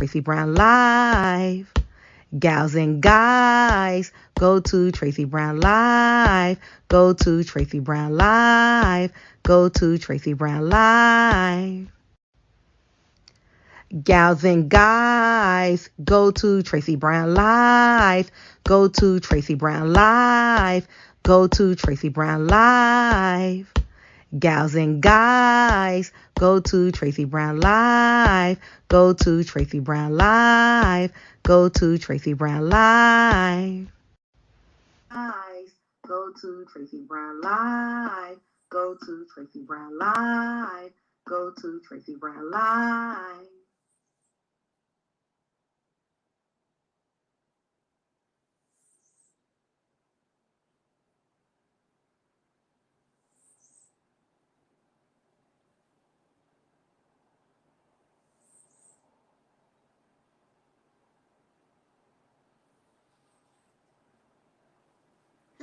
Tracey Brown Live. Gals and guys, go to Tracey Brown Live. Go to Tracey Brown Live. Go to Tracey Brown Live. Gals and guys, go to Tracey Brown Live. Go to Tracey Brown Live. Go to Tracey Brown Live. Gals and guys, go to Tracey Brown Live. Go to Tracey Brown Live. Go to Tracey Brown Live. Guys, go to Tracey Brown Live. Go to Tracey Brown Live. Go to Tracey Brown Live.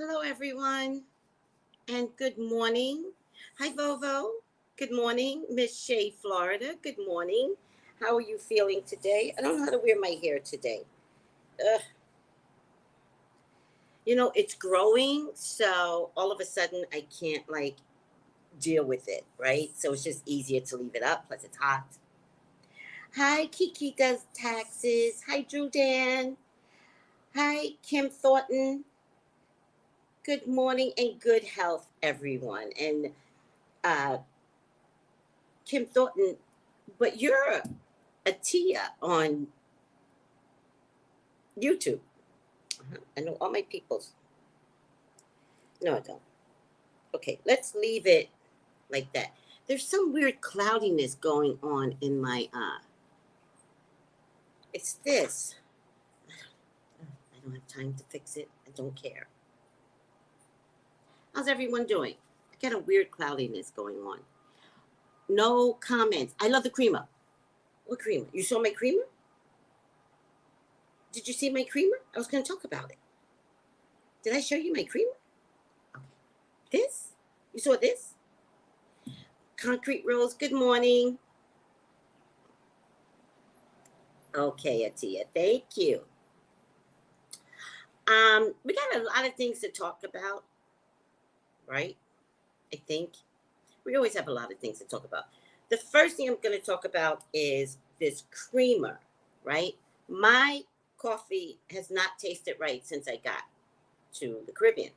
Hello, everyone, and good morning. Hi, Vovo. Good morning. Miss Shea, Florida. Good morning. How are you feeling today? I don't know how to wear my hair today. Ugh. You know, it's growing, so all of a sudden I can't, deal with it, right? So it's just easier to leave it up, plus it's hot. Hi, Kiki Does Taxes. Hi, Drew Dan. Hi, Kim Thornton. Good morning and good health, everyone. And Kim Thornton, but you're a Tia on YouTube. I know all my peoples. No, I don't. Okay, let's leave it like that. There's some weird cloudiness going on in my it's this. I don't have time to fix it. I don't care. How's everyone doing? I got a weird cloudiness going on. No comments. I love the creamer. What creamer? You saw my creamer? Did you see my creamer? I was going to talk about it. Did I show you my creamer? Okay. This? You saw this? Concrete Rose, good morning. Okay, Atia, thank you. We got a lot of things to talk about, right? I think we always have a lot of things to talk about. The first thing I'm going to talk about is this creamer, right? My coffee has not tasted right since I got to the Caribbean.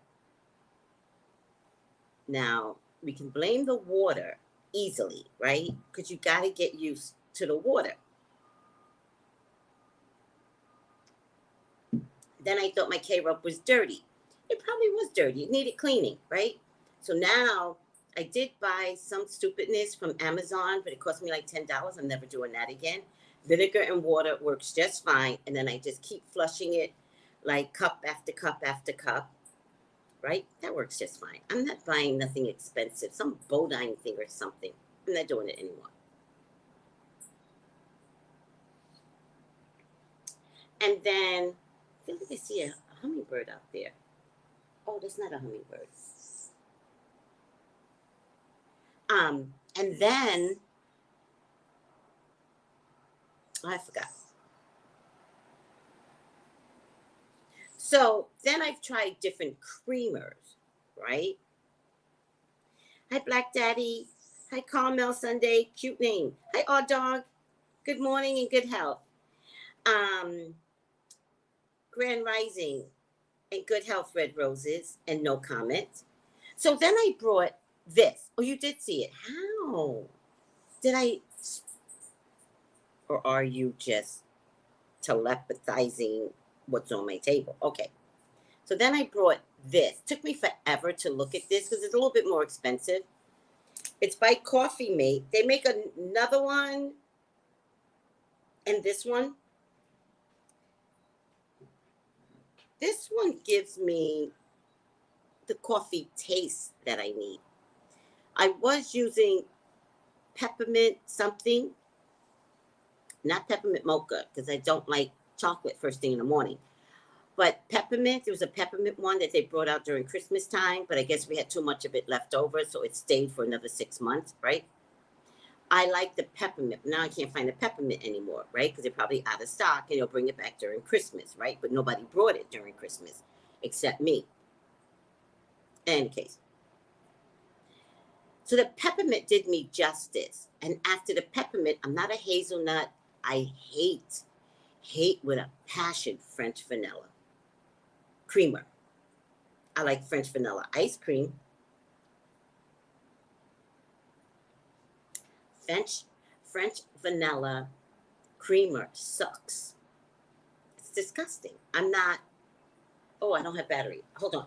Now, we can blame the water easily, right? Because you got to get used to the water. Then I thought my K-Rub was dirty. It probably was dirty. It needed cleaning, right? So now I did buy some stupidness from Amazon, but it cost me like $10. I'm never doing that again. Vinegar and water works just fine. And then I just keep flushing it like cup after cup after cup, right? That works just fine. I'm not buying nothing expensive, some Bodine thing or something. I'm not doing it anymore. And then I feel like I see a hummingbird out there. Oh, that's not a hummingbird. And then I forgot. So then I've tried different creamers, right? Hi, Black Daddy. Hi, Carmel Sunday. Cute name. Hi, Odd Dog. Good morning and good health. Grand Rising and good health, Red Roses, and no comment. So then I brought this. Oh, you did see it. How? Did I? Or are you just telepathizing what's on my table? Okay. So then I brought this. Took me forever to look at this because it's a little bit more expensive. It's by Coffee Mate. They make another one and this one. This one gives me the coffee taste that I need. I was using peppermint something, not peppermint mocha, because I don't like chocolate first thing in the morning. But peppermint, there was a peppermint one that they brought out during Christmas time, but I guess we had too much of it left over, so it stayed for another 6 months, right? I like the peppermint. Now I can't find the peppermint anymore, right? Because they're probably out of stock and they'll bring it back during Christmas, right? But nobody brought it during Christmas except me. In any case. So the peppermint did me justice. And after the peppermint, I'm not a hazelnut. I hate with a passion French vanilla creamer. I like French vanilla ice cream. French vanilla creamer sucks. It's disgusting. I'm not. Oh, I don't have battery. Hold on.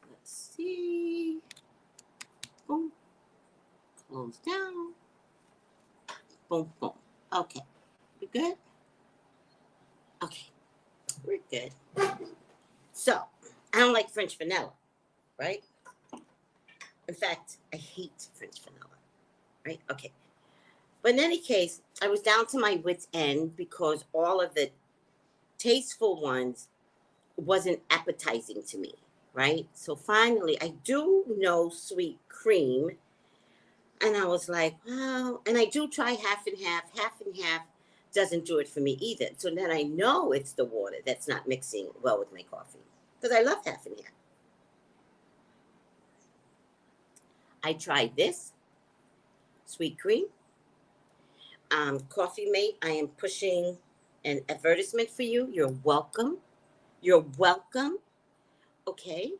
Let's see. Boom. Close down. Boom, boom. Okay. We good? Okay. We're good. So, I don't like French vanilla, right? In fact, I hate French vanilla, right? Okay. But in any case, I was down to my wit's end because all of the tasteful ones wasn't appetizing to me, right? So finally, I do know sweet cream. And I was like, well, and I do try half and half. Half and half doesn't do it for me either. So then I know it's the water that's not mixing well with my coffee. Because I love half and half. I tried this sweet cream. Coffee Mate, I am pushing an advertisement for you. You're welcome. You're welcome. Okay.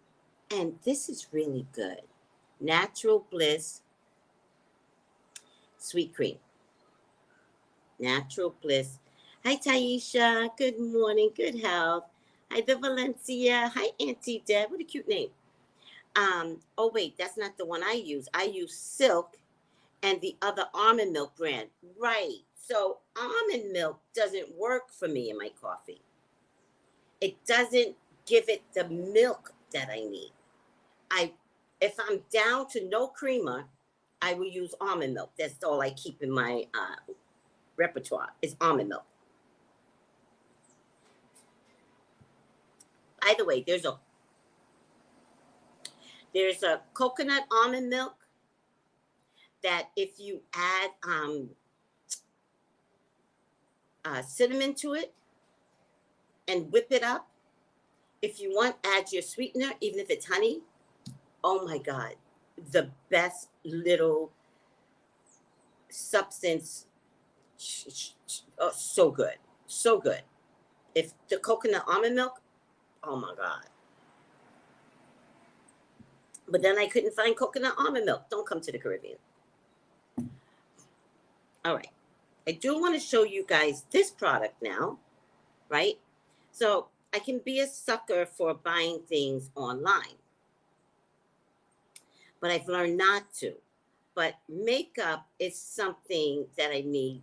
And this is really good. Natural Bliss sweet cream. Natural Bliss. Hi, Taisha. Good morning. Good health. Hi, the Valencia. Hi, Auntie Deb. What a cute name. Oh, wait, that's not the one I use. I use Silk and the other almond milk brand. Right. So almond milk doesn't work for me in my coffee. It doesn't give it the milk that I need. If I'm down to no creamer, I will use almond milk. That's all I keep in my repertoire is almond milk. By the way, there's a coconut almond milk that if you add cinnamon to it and whip it up, if you want, add your sweetener, even if it's honey. Oh my God, the best little substance. Oh, so good. So good. If the coconut almond milk, oh my God. But then I couldn't find coconut almond milk. Don't come to the Caribbean. All right. I do want to show you guys this product now, right? So I can be a sucker for buying things online, but I've learned not to. But makeup is something that I need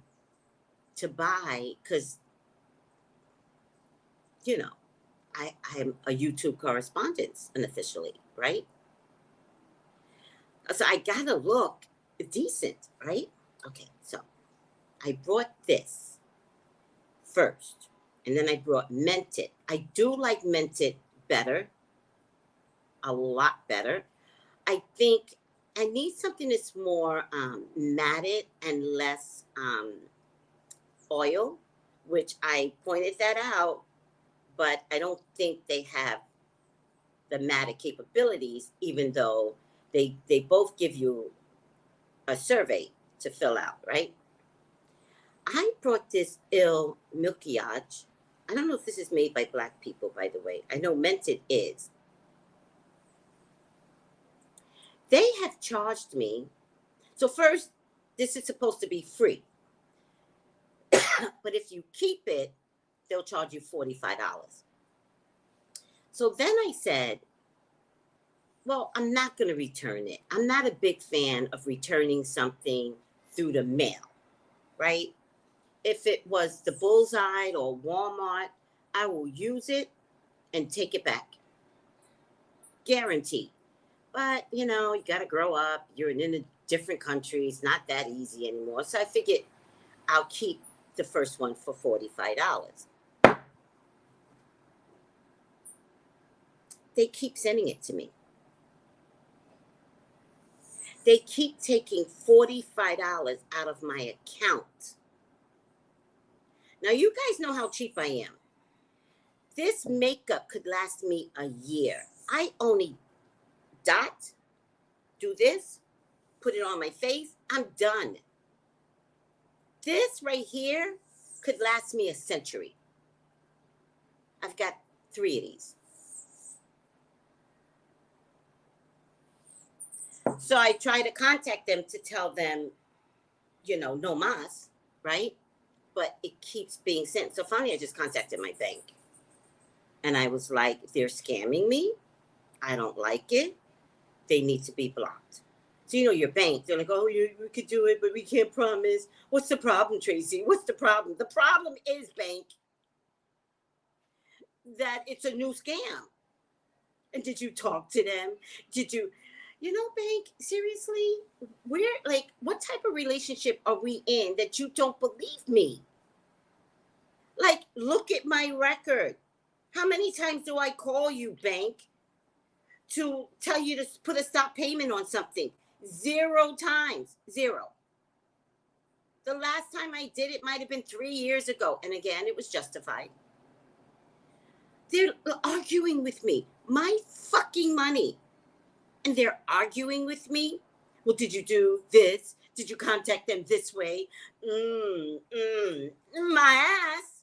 to buy because, you know, I'm a YouTube correspondent unofficially, right? So I gotta look decent, right? Okay, so I brought this first, and then I brought Mented. I do like Mented better, a lot better. I think I need something that's more matted and less oil, which I pointed that out, but I don't think they have the matted capabilities, even though they both give you a survey to fill out, right? I brought this Il Milkiage. I don't know if this is made by Black people, by the way. I know Mented is. They have charged me. So first, this is supposed to be free. But if you keep it, they'll charge you $45. So then I said, well, I'm not going to return it. I'm not a big fan of returning something through the mail, right? if it was the Bullseye or Walmart, I will use it and take it back. Guaranteed. But, you know, you got to grow up. You're in a different country. It's not that easy anymore. So I figured I'll keep the first one for $45. They keep sending it to me. They keep taking $45 out of my account. Now, you guys know how cheap I am. This makeup could last me a year. I only do this, put it on my face, I'm done. This right here could last me a century. I've got 3 of these. So I try to contact them to tell them, you know, no mas, right? But it keeps being sent. So finally, I just contacted my bank. And I was like, they're scamming me. I don't like it. They need to be blocked. So, you know, your bank, they're like, oh, we could do it, but we can't promise. What's the problem, Tracy? What's the problem? The problem is, bank, that it's a new scam. And did you talk to them? Did you know, bank, seriously? We're like, what type of relationship are we in that you don't believe me? Like, look at my record. How many times do I call you, bank, to tell you to put a stop payment on something? 0 times. 0. The last time I did it might have been 3 years ago. And again, it was justified. They're arguing with me. My fucking money. And they're arguing with me. Well, did you do this? Did you contact them this way? My ass.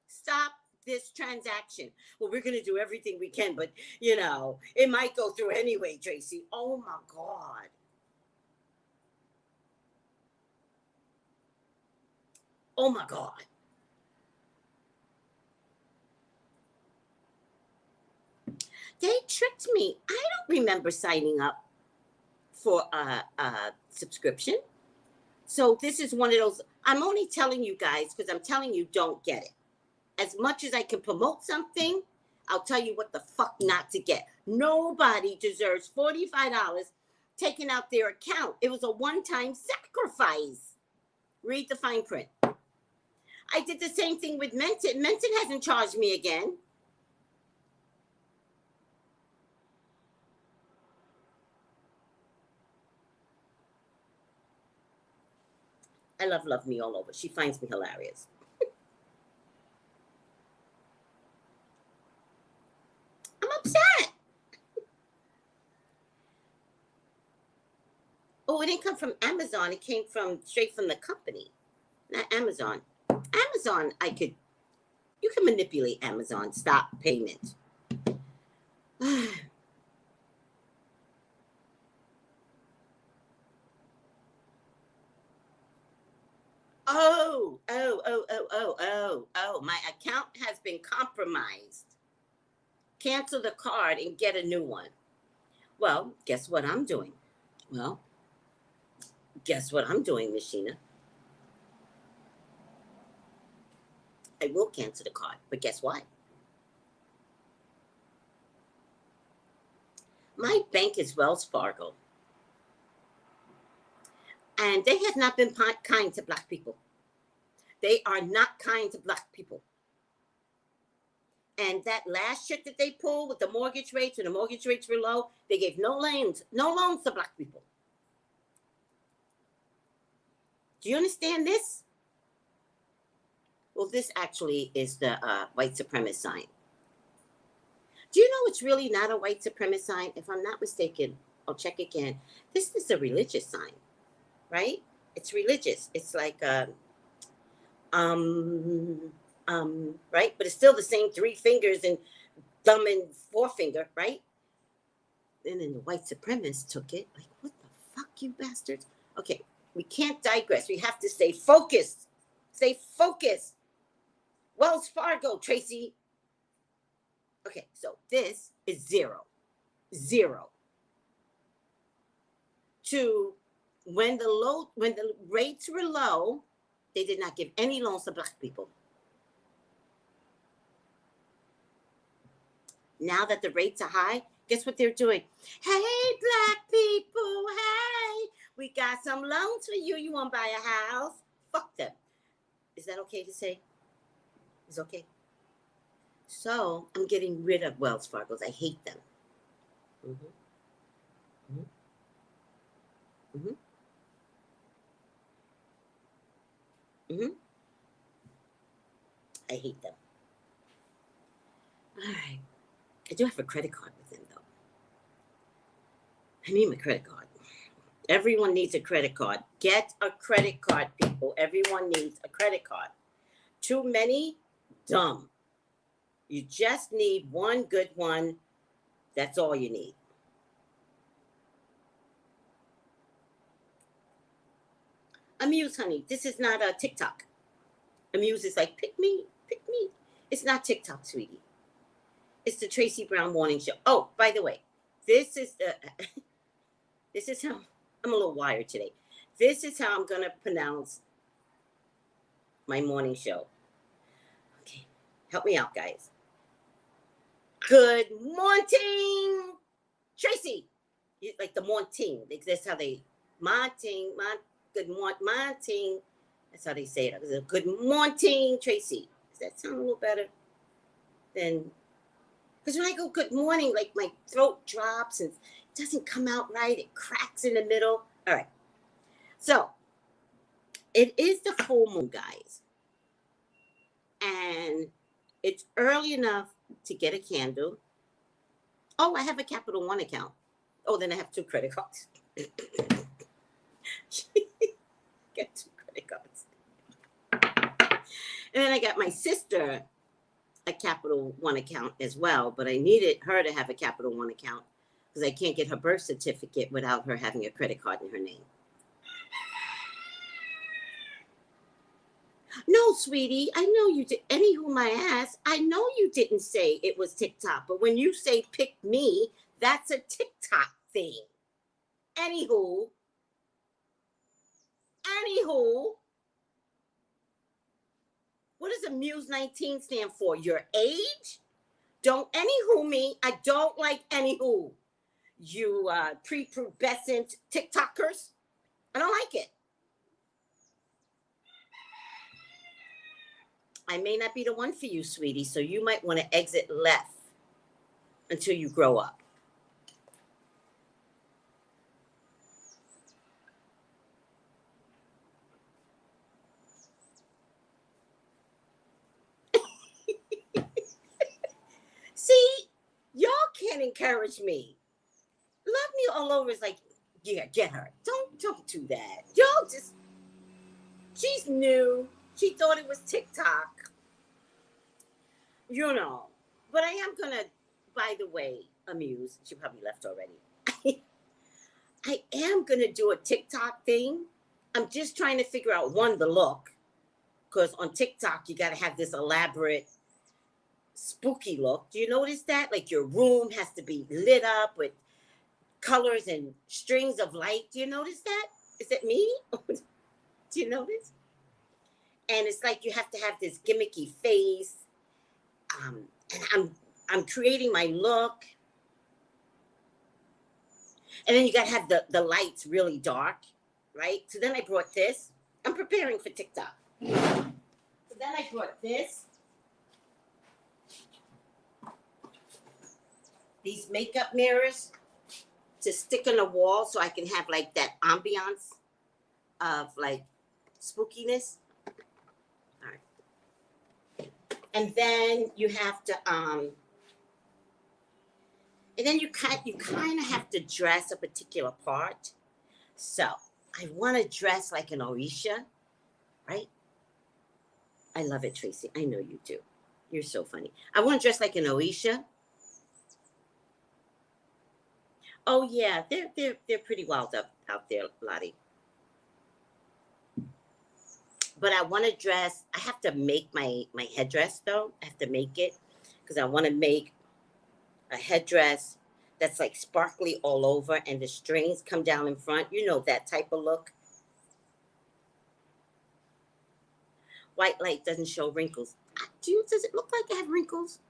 Stop this transaction. Well, we're going to do everything we can, but, you know, it might go through anyway, Tracy. Oh, my God. Oh, my God. They tricked me. I don't remember signing up for a subscription. So this is one of those, I'm only telling you guys because I'm telling you don't get it. As much as I can promote something, I'll tell you what the fuck not to get. Nobody deserves $45 taken out their account. It was a one-time sacrifice. Read the fine print. I did the same thing with MornTing. MornTing hasn't charged me again. I love me all over. She finds me hilarious. I'm upset. Oh, it didn't come from Amazon. It came from straight from the company, not Amazon. Amazon, you can manipulate Amazon. Stop payment. Oh, my account has been compromised. Cancel the card and get a new one. Well, guess what I'm doing? Well, guess what I'm doing, Miss Sheena? I will cancel the card, but guess what? My bank is Wells Fargo. And they have not been kind to Black people. They are not kind to Black people. And that last trick that they pulled with the mortgage rates, when the mortgage rates were low, they gave no loans to Black people. Do you understand this? Well, this actually is the white supremacist sign. Do you know it's really not a white supremacist sign? If I'm not mistaken, I'll check again. This is a religious sign, right? It's religious. It's like right? But it's still the same 3 fingers and thumb and forefinger, right? And then the white supremacists took it. Like, what the fuck, you bastards? Okay, we can't digress. We have to stay focused. Stay focused. Wells Fargo, Tracy. Okay, so this is 0. 0. To when the rates were low, they did not give any loans to black people. Now that the rates are high, guess what they're doing? Hey, black people, hey, we got some loans for you. You want to buy a house? Fuck them. Is that okay to say? It's okay. So I'm getting rid of Wells Fargo's. I hate them. Mm-hmm. Mm-hmm. Mm-hmm. Mm-hmm. I hate them. All right. I do have a credit card with them, though. I need my credit card. Everyone needs a credit card. Get a credit card, people. Everyone needs a credit card. Too many? Dumb. You just need one good one. That's all you need. Amuse, honey. This is not a TikTok. Amuse is like, pick me, pick me. It's not TikTok, sweetie. It's the Tracey Brown Morning Show. Oh, by the way, this is how I'm a little wired today. This is how I'm gonna pronounce my morning show. Okay, help me out, guys. Good morning, Tracey. Like the MornTing. That's how they MornTing. Good morning. That's how they say it. Good morning, Tracey. Does that sound a little better than? Because when I go good morning, like my throat drops and it doesn't come out right. It cracks in the middle. All right. So it is the full moon, guys. And it's early enough to get a candle. Oh, I have a Capital One account. Oh, then I have 2 credit cards. Get 2 credit cards. And then I got my sister a Capital One account as well, but I needed her to have a Capital One account because I can't get her birth certificate without her having a credit card in her name. No, sweetie, I know you did. Anywho, my ass, I know you didn't say it was TikTok, but when you say pick me, that's a TikTok thing. Anywho, what does Amuse 19 stand for? Your age? Don't anywho me. I don't like anywho. You prepubescent TikTokers. I don't like it. I may not be the one for you, sweetie, so you might want to exit left until you grow up. See, y'all can't encourage me. Love me all over is like, yeah, get her. Don't do that. Y'all just, she's new. She thought it was TikTok. You know. But I am going to, by the way, Amuse. She probably left already. I am going to do a TikTok thing. I'm just trying to figure out, one, the look. Because on TikTok, you got to have this elaborate, spooky look. Do you notice that? Like your room has to be lit up with colors and strings of light. Do you notice that? Is it me? Do you notice? And it's like you have to have this gimmicky face. And I'm creating my look. And then you got to have the lights really dark, right? So then I brought this. I'm preparing for TikTok. So then I brought this. These makeup mirrors to stick on the wall so I can have like that ambiance of like spookiness. All right. And then you have to and then you kind of have to dress a particular part. So I want to dress like an Orisha, right? I love it, Tracey. I know you do. You're so funny. I want to dress like an Orisha. Oh yeah, they're pretty wild up out there, Lottie. But I want to dress. I have to make my headdress though. I have to make it because I want to make a headdress that's like sparkly all over and the strings come down in front. You know that type of look. White light doesn't show wrinkles. Does it look like I have wrinkles?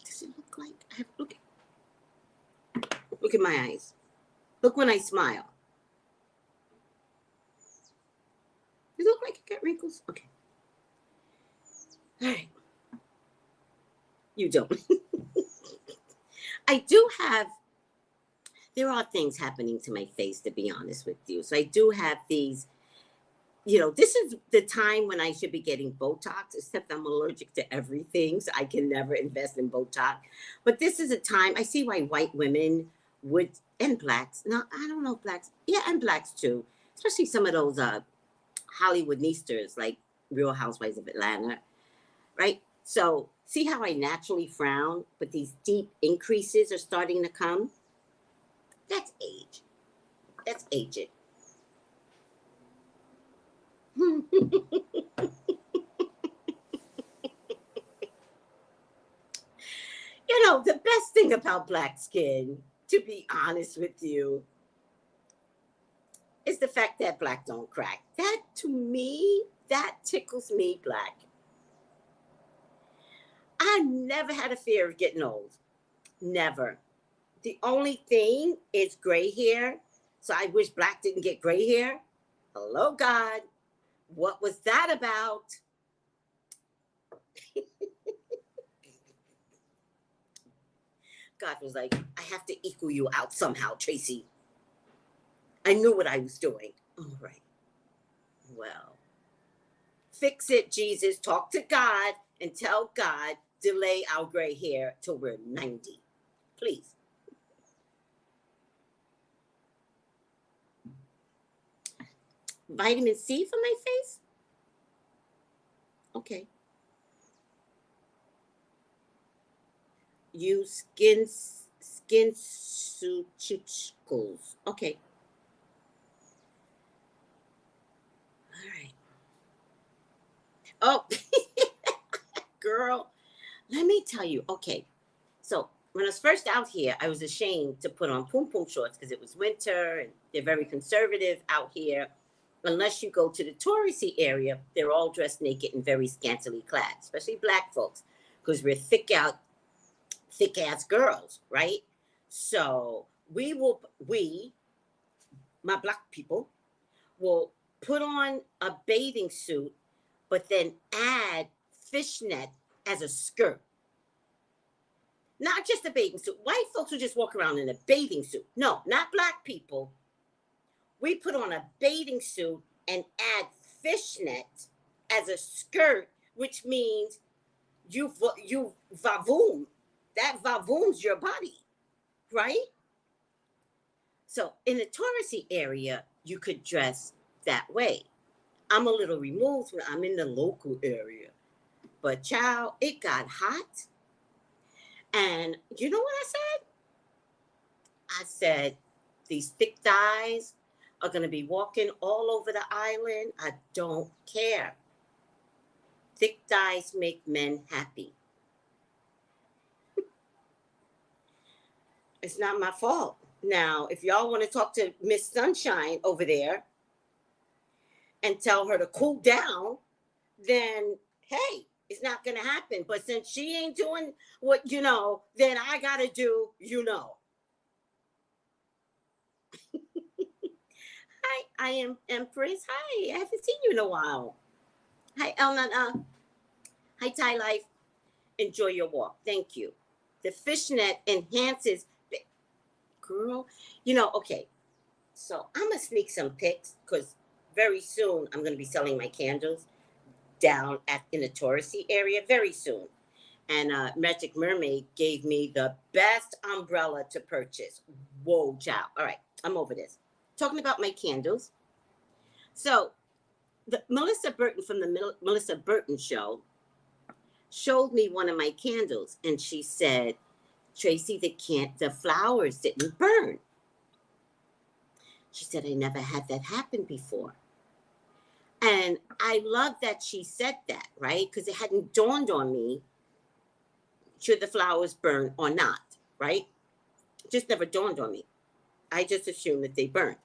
Does it look like I have, look at my eyes. Look when I smile. Does it look like I got wrinkles? Okay. All right. You don't. I do have, there are things happening to my face, to be honest with you. So I do have these, you know, this is the time when I should be getting Botox, except I'm allergic to everything. So I can never invest in Botox. But this is a time, I see why white women would, and blacks, no, I don't know if blacks, yeah, and blacks too. Especially some of those Hollywood neasters, like Real Housewives of Atlanta, right? So see how I naturally frown, but these deep increases are starting to come? That's age. That's aging. You know, the best thing about black skin, to be honest with you, is the fact that black don't crack. That, to me, that tickles me black. I never had a fear of getting old. Never. The only thing is gray hair. So I wish black didn't get gray hair. Hello, God. What was that about? God was like, I have to equal you out somehow, Tracy. I knew what I was doing. All right. Well, fix it, Jesus. Talk to God and tell God, delay our gray hair till we're 90. Please. Vitamin C for my face? Okay. Use skin sutucals. Okay. All right. Oh, girl, let me tell you. Okay. So when I was first out here, I was ashamed to put on pum pum shorts because it was winter and they're very conservative out here. Unless you go to the touristy area, they're all dressed naked and very scantily clad, especially black folks, because we're thick ass girls, right? So my black people, will put on a bathing suit, but then add fishnet as a skirt. Not just a bathing suit. White folks will just walk around in a bathing suit. No, not black people. We put on a bathing suit and add fishnet as a skirt, which means you vavoom. That vavooms your body, right? So in the touristy area, you could dress that way. I'm a little removed when I'm in the local area. But child, it got hot. And you know what I said? I said, these thick thighs are going to be walking all over the island. I don't care. Thick thighs make men happy. It's not my fault. Now, if y'all want to talk to Miss Sunshine over there and tell her to cool down, then, hey, it's not going to happen. But since she ain't doing what, then I got to do, Hi, I am Empress. Hi, I haven't seen you in a while. Hi, Elnana. Hi, Thai Life. Enjoy your walk. Thank you. The fishnet enhances, girl, okay. So I'm going to sneak some pics because very soon I'm going to be selling my candles down in the touristy area very soon. And Magic Mermaid gave me the best umbrella to purchase. Whoa, child. All right, I'm over this. Talking about my candles. So Melissa Burton from the Melissa Burton Show showed me one of my candles. And she said, Tracy, the flowers didn't burn. She said, I never had that happen before. And I love that she said that, right? Because it hadn't dawned on me, should the flowers burn or not? right? It just never dawned on me. I just assumed that they burned.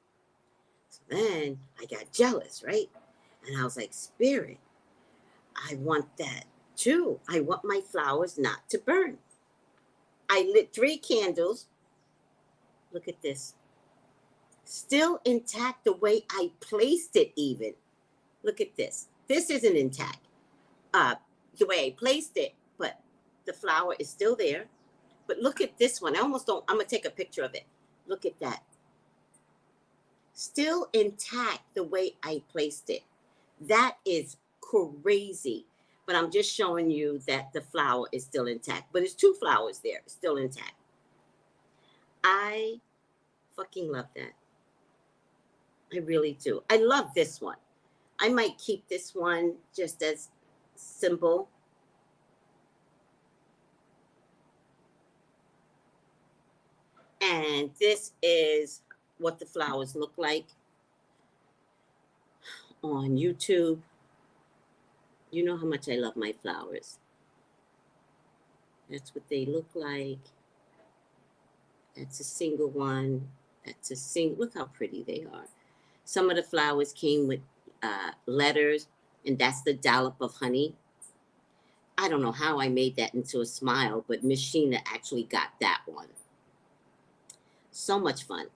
So then I got jealous, right? And I was like, Spirit, I want that too. I want my flowers not to burn. I lit 3 candles. Look at this. Still intact the way I placed it even. Look at this. This isn't intact. The way I placed it, but the flower is still there. But look at this one. I almost don't, I'm going to take a picture of it. Look at that. Still intact the way I placed it. That is crazy. But I'm just showing you that the flower is still intact. But it's 2 flowers there, still intact. I fucking love that. I really do. I love this one. I might keep this one just as symbol. And this is what the flowers look like on YouTube. You know how much I love my flowers. That's what they look like. That's a single one. That's a single. Look how pretty they are. Some of the flowers came with letters, and that's the dollop of honey. I don't know how I made that into a smile, but Miss Sheena actually got that one. So much fun.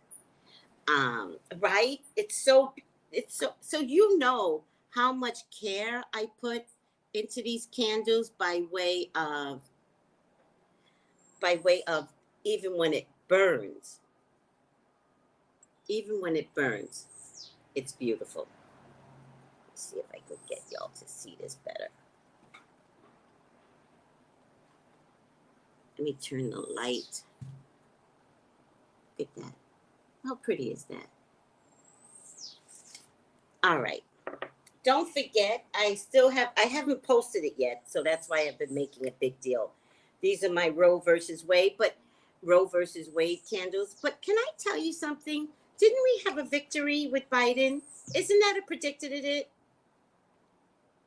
Right? It's so you know how much care I put into these candles by way of even when it burns. Even when it burns, it's beautiful. Let's see if I could get y'all to see this better. Let me turn the light. Look at that. How pretty is that? All right. Don't forget, I haven't posted it yet, so that's why I've been making a big deal. These are my Roe versus Wade candles. But can I tell you something? Didn't we have a victory with Biden? Isn't that a predicted it?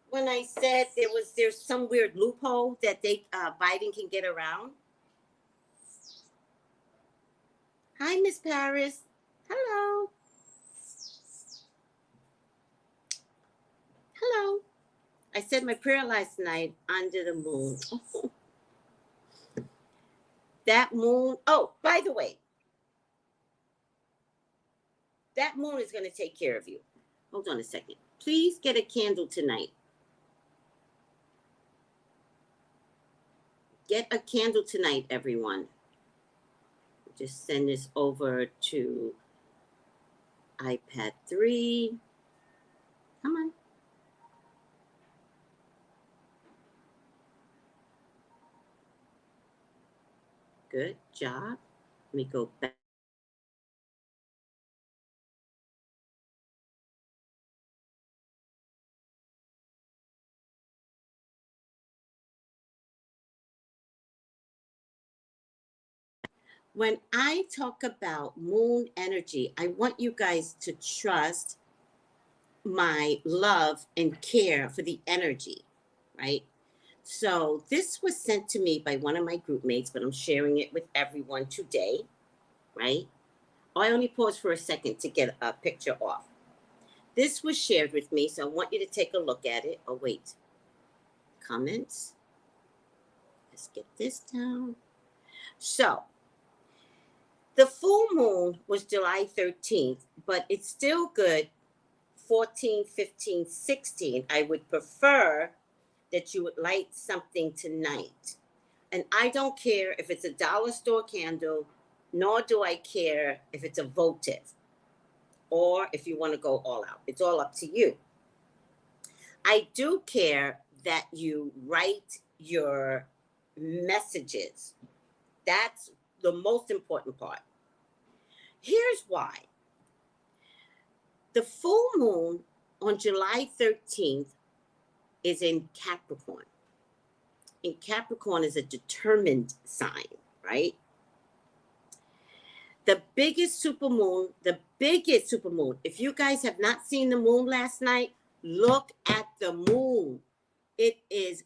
When I said there's some weird loophole that Biden can get around. Hi, Miss Paris. Hello. Hello. I said my prayer last night under the moon. That moon. Oh, by the way, that moon is going to take care of you. Hold on a second. Please get a candle tonight. Get a candle tonight, everyone. Just send this over to iPad 3. Come on. Good job. Let me go back. When I talk about moon energy, I want you guys to trust my love and care for the energy, right? So this was sent to me by one of my group mates, but I'm sharing it with everyone today, right? Oh, I only paused for a second to get a picture off. This was shared with me, so I want you to take a look at it. Oh, wait. Comments. Let's get this down. So the full moon was July 13th, but it's still good. 14, 15, 16. I would prefer that you would light something tonight. And I don't care if it's a dollar store candle, nor do I care if it's a votive or if you want to go all out. It's all up to you. I do care that you write your messages. That's the most important part. Here's why. The full moon on July 13th is in Capricorn. And Capricorn is a determined sign, right? The biggest supermoon, if you guys have not seen the moon last night, look at the moon. It is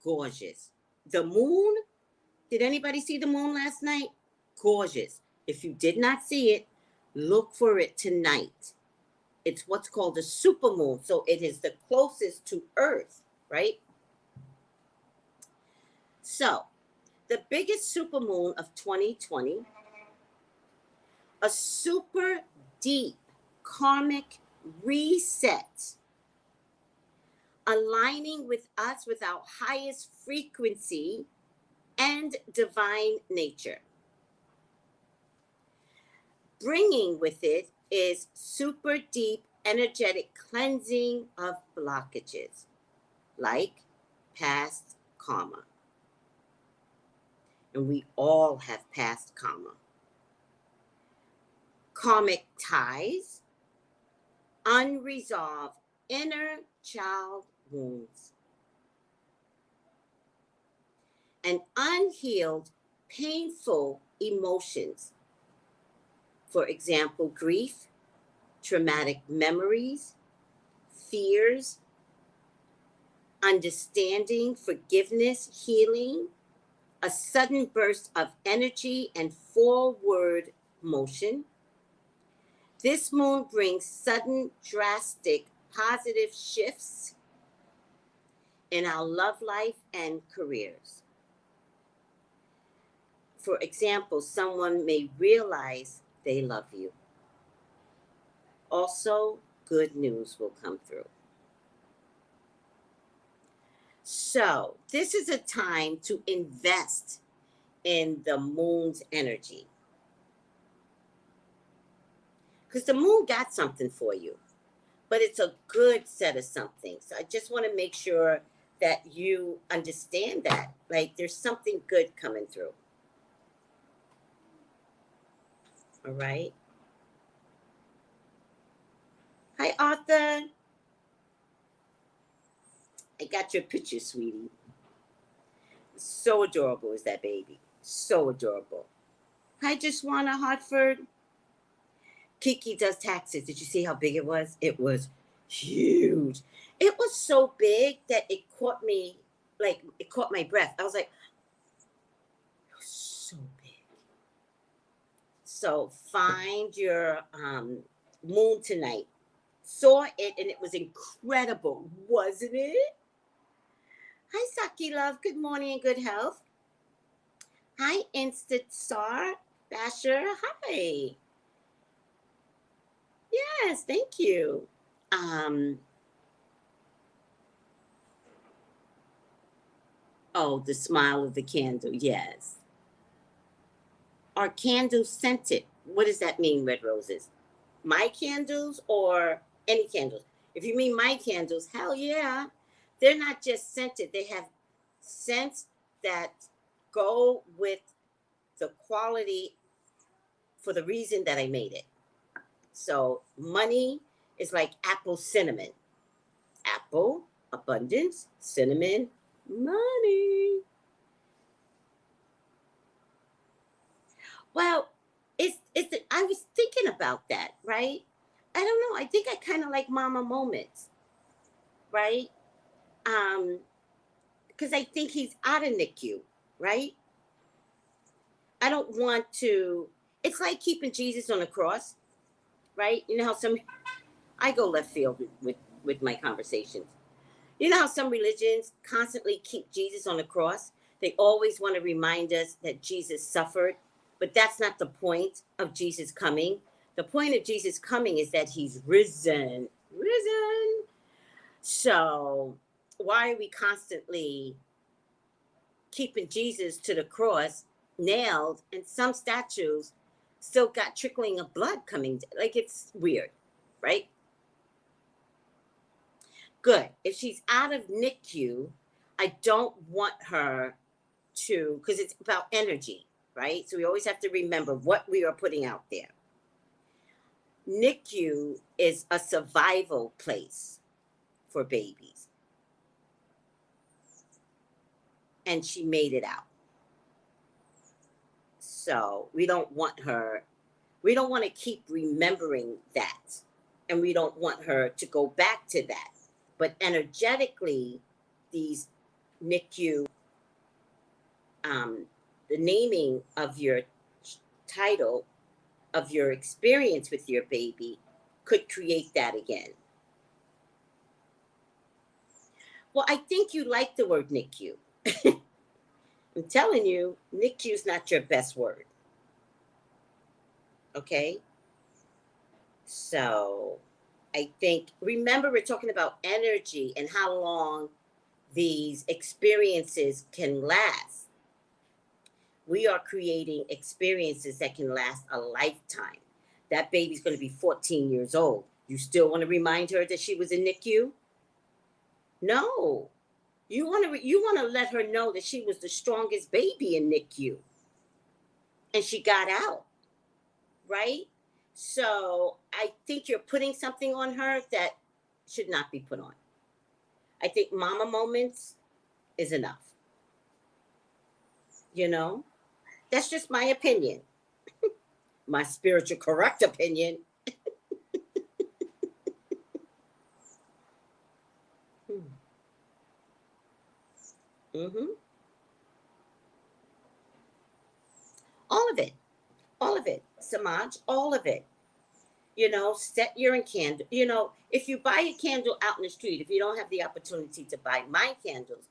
gorgeous. The moon, did anybody see the moon last night? gorgeous. If you did not see it, look for it tonight. It's what's called a supermoon. So it is the closest to Earth, right? So the biggest supermoon of 2020, a super deep karmic reset, aligning with us with our highest frequency and divine nature. Bringing with it is super deep energetic cleansing of blockages, like past karma. And we all have past karma. Karmic ties, unresolved inner child wounds, and unhealed, painful emotions. For example, grief, traumatic memories, fears, understanding, forgiveness, healing, a sudden burst of energy and forward motion. This moon brings sudden, drastic, positive shifts in our love life and careers. For example, someone may realize they love you. Also, good news will come through. So, this is a time to invest in the moon's energy. Because the moon got something for you, but it's a good set of something. So I just want to make sure that you understand that. Like, there's something good coming through. All right. Hi, Arthur. I got your picture, sweetie. So adorable is that baby. So adorable. Hi, Justwana Hartford. Kiki does taxes. Did you see how big it was? It was huge. It was so big that it caught me, like, it caught my breath. I was like, it was so big. So find your moon tonight. Saw it and it was incredible, wasn't it? Hi, Saki Love. Good morning and good health. Hi, Instant Star Basher. Hi. Yes, thank you. Oh, the smile of the candle. Yes. Are candles scented? What does that mean, Red Roses? My candles or any candles? If you mean my candles, hell yeah. They're not just scented. They have scents that go with the quality for the reason that I made it. So money is like apple cinnamon. Apple, abundance, cinnamon, money. Well, I was thinking about that, right? I don't know. I think I kind of like mama moments, right? Because I think he's out of NICU, right? I don't want to. It's like keeping Jesus on the cross, right? You know how I go left field with my conversations. You know how some religions constantly keep Jesus on the cross? They always want to remind us that Jesus suffered, but that's not the point of Jesus coming. The point of Jesus coming is that he's risen. Risen. So why are we constantly keeping Jesus to the cross, nailed, and some statues still got trickling of blood coming? Like, it's weird, right? Good. If she's out of NICU, I don't want her to, because it's about energy, right? So we always have to remember what we are putting out there. NICU is a survival place for babies. And she made it out. So we don't want to keep remembering that. And we don't want her to go back to that. But energetically, these NICU, the naming of your title of your experience with your baby could create that again. Well, I think you like the word NICU. I'm telling you, NICU is not your best word. Okay? So I think, remember, we're talking about energy and how long these experiences can last. We are creating experiences that can last a lifetime. That baby's going to be 14 years old. You still want to remind her that she was in NICU? No. You want to let her know that she was the strongest baby in NICU. And she got out. Right? So I think you're putting something on her that should not be put on. I think mama moments is enough. You know? That's just my opinion. My spiritual correct opinion. Mm-hmm. All of it. All of it. Samaj, all of it. You know, set your candle. You know, if you buy a candle out in the street, if you don't have the opportunity to buy my candles,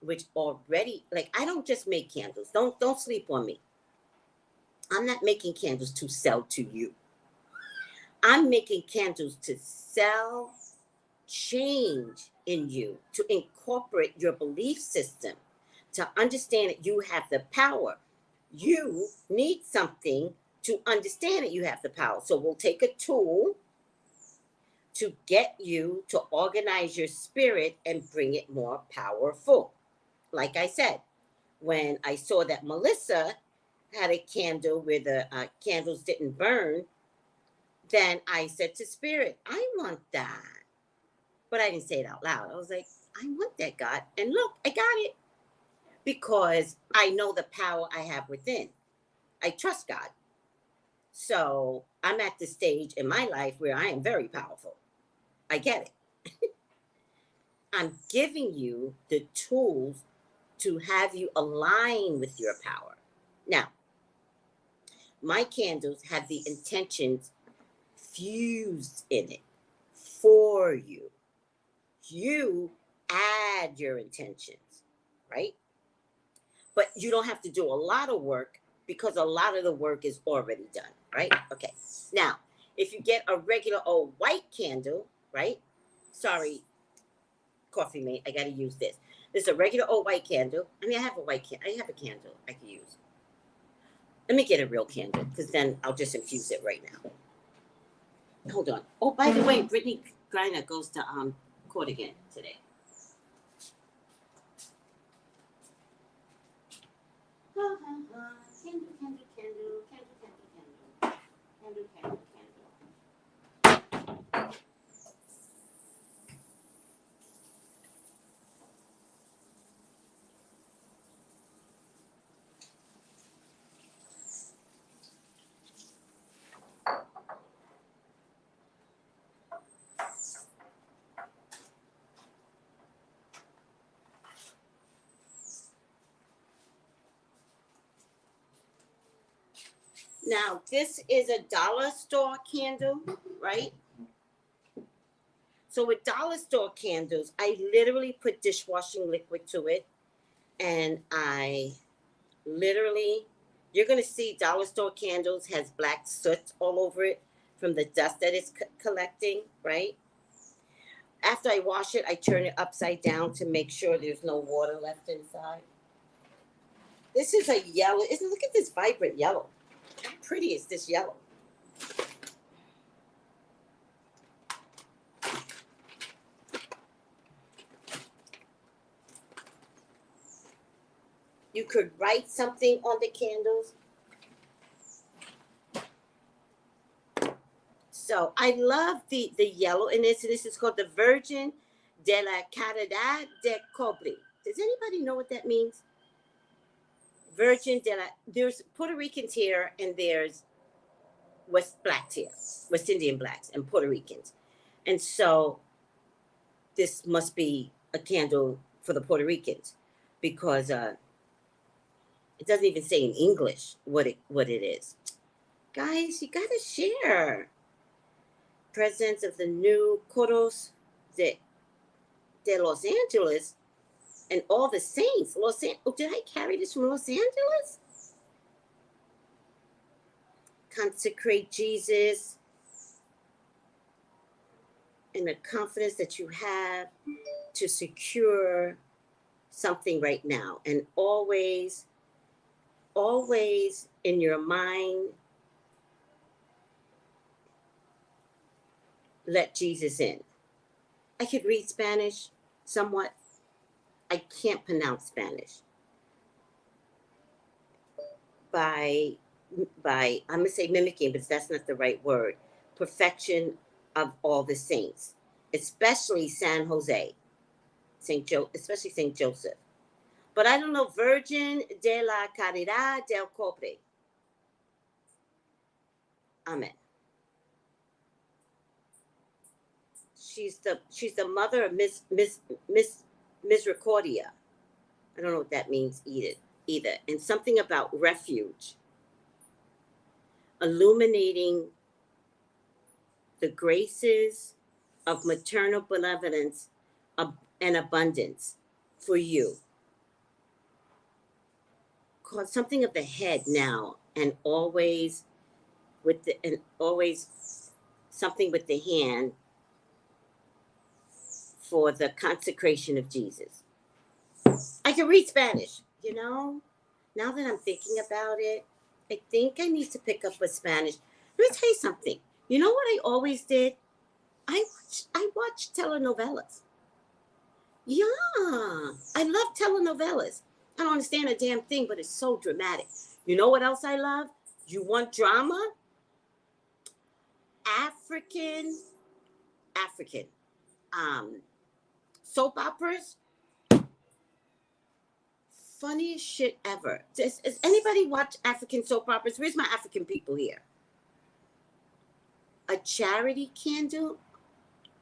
which already, like, I don't just make candles. Don't sleep on me. I'm not making candles to sell to you. I'm making candles to sell change in you, to incorporate your belief system, to understand that you have the power. You need something to understand that you have the power. So we'll take a tool to get you to organize your spirit and bring it more powerful. Like I said, when I saw that Melissa had a candle where the candles didn't burn, then I said to Spirit, I want that. But I didn't say it out loud. I was like, I want that, God. And look, I got it. Because I know the power I have within. I trust God. So I'm at the stage in my life where I am very powerful. I get it. I'm giving you the tools to have you align with your power. Now, my candles have the intentions fused in it for you. You add your intentions, right? But you don't have to do a lot of work because a lot of the work is already done, right? Okay. Now, if you get a regular old white candle, right? Sorry, coffee mate, I got to use this. This is a regular old white candle. I mean, I have a candle I can use. Let me get a real candle because then I'll just infuse it right now. Hold on. Oh, by the way, Brittany Griner goes to court again today. Candle. Now, this is a dollar store candle, right? So with dollar store candles, I literally put dishwashing liquid to it. And I literally, you're going to see dollar store candles has black soot all over it from the dust that it's collecting, right? After I wash it, I turn it upside down to make sure there's no water left inside. This is a yellow. Look at this vibrant yellow. How pretty is this yellow? You could write something on the candles. So I love the yellow in this. This is called the Virgin de la Caridad de Cobre. Does anybody know what that means? Virgin de la, there's Puerto Ricans here and there's West blacks here, West Indian blacks and Puerto Ricans. And so this must be a candle for the Puerto Ricans because It doesn't even say in English what it is. Guys, you gotta share. Presidents of the new Coros de Los Angeles and all the saints. Oh, did I carry this from Los Angeles? Consecrate Jesus and the confidence that you have to secure something right now. And always in your mind, let Jesus in. I could read Spanish somewhat. I can't pronounce Spanish. By I'm gonna say mimicking, but that's not the right word. Perfection of all the saints, especially San Jose, especially Saint Joseph. But I don't know, Virgin de la Caridad del Cobre. Amen. She's the mother of Miss Misericordia. I don't know what that means either. And something about refuge, illuminating the graces of maternal benevolence and abundance for you. Called something of the head now, and always something with the hand for the consecration of Jesus. I can read Spanish, you know. Now that I'm thinking about it, I think I need to pick up a Spanish. Let me tell you something. You know what I always did? I watched telenovelas. Yeah, I love telenovelas. I don't understand a damn thing, but it's so dramatic. You know what else I love? You want drama? African soap operas. Funniest shit ever. Does anybody watch African soap operas? Where's my African people here? A charity candle.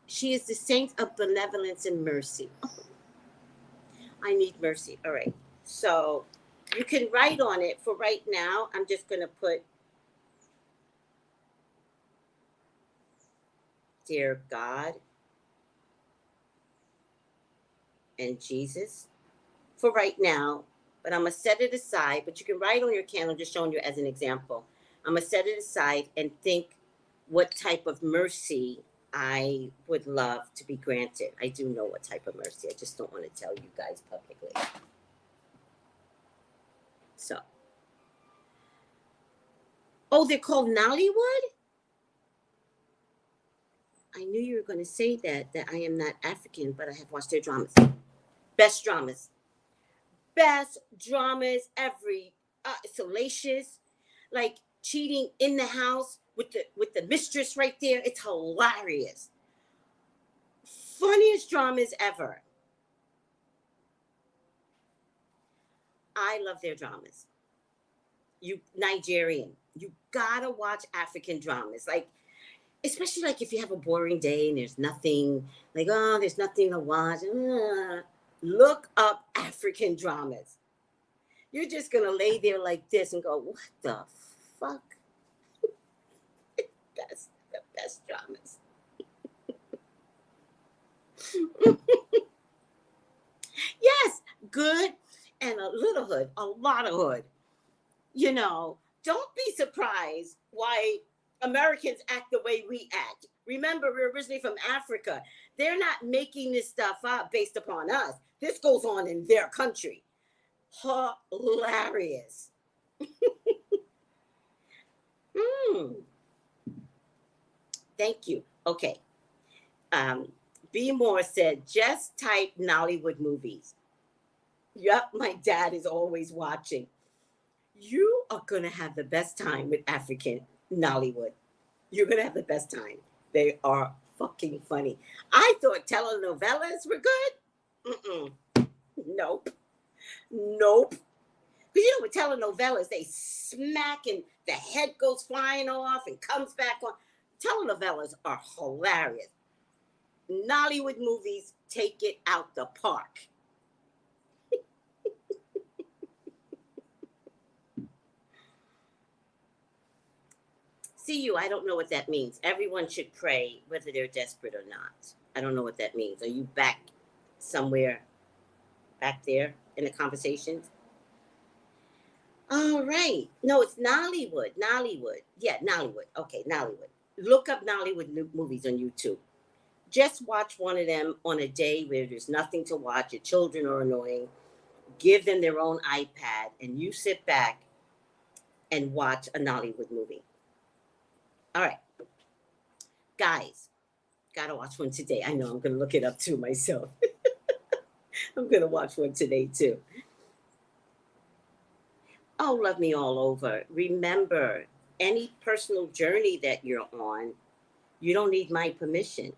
She is the saint of benevolence and mercy. I need mercy. All right. So you can write on it. For right now, I'm just going to put, dear God and Jesus, for right now. But I'm going to set it aside. But you can write on your candle, just showing you as an example. I'm going to set it aside and think what type of mercy I would love to be granted. I do know what type of mercy. I just don't want to tell you guys publicly. So. Oh, they're called Nollywood? I knew you were going to say that I am not African, but I have watched their dramas. Best dramas. Best dramas every salacious, like cheating in the house with the mistress right there. It's hilarious. Funniest dramas ever. I love their dramas. You Nigerian, you gotta watch African dramas. Like, especially like if you have a boring day and there's nothing, like, oh, there's nothing to watch. Look up African dramas. You're just gonna lay there like this and go, what the fuck? That's the best dramas. Yes, good and a little hood, a lot of hood. You know, don't be surprised why Americans act the way we act. Remember, we're originally from Africa. They're not making this stuff up based upon us. This goes on in their country. Hilarious. Thank you. Okay. B. Moore said, just type Nollywood movies. Yep, my dad is always watching. You are going to have the best time with African Nollywood. You're going to have the best time. They are fucking funny. I thought telenovelas were good. Nope. Because you know, with telenovelas, they smack and the head goes flying off and comes back on. Telenovelas are hilarious. Nollywood movies take it out the park. see you. I don't know what that means. Everyone should pray whether they're desperate or not. I don't know what that means. Are you back somewhere back there in the conversations? All right. No, it's Nollywood. Nollywood. Yeah, Nollywood. Okay, Nollywood. Look up Nollywood movies on YouTube. Just watch one of them on a day where there's nothing to watch. Your children are annoying. Give them their own iPad and you sit back and watch a Nollywood movie. All right. Guys, gotta watch one today. I know I'm going to look it up too myself. I'm going to watch one today too. Oh, love me all over. Remember, any personal journey that you're on, you don't need my permission.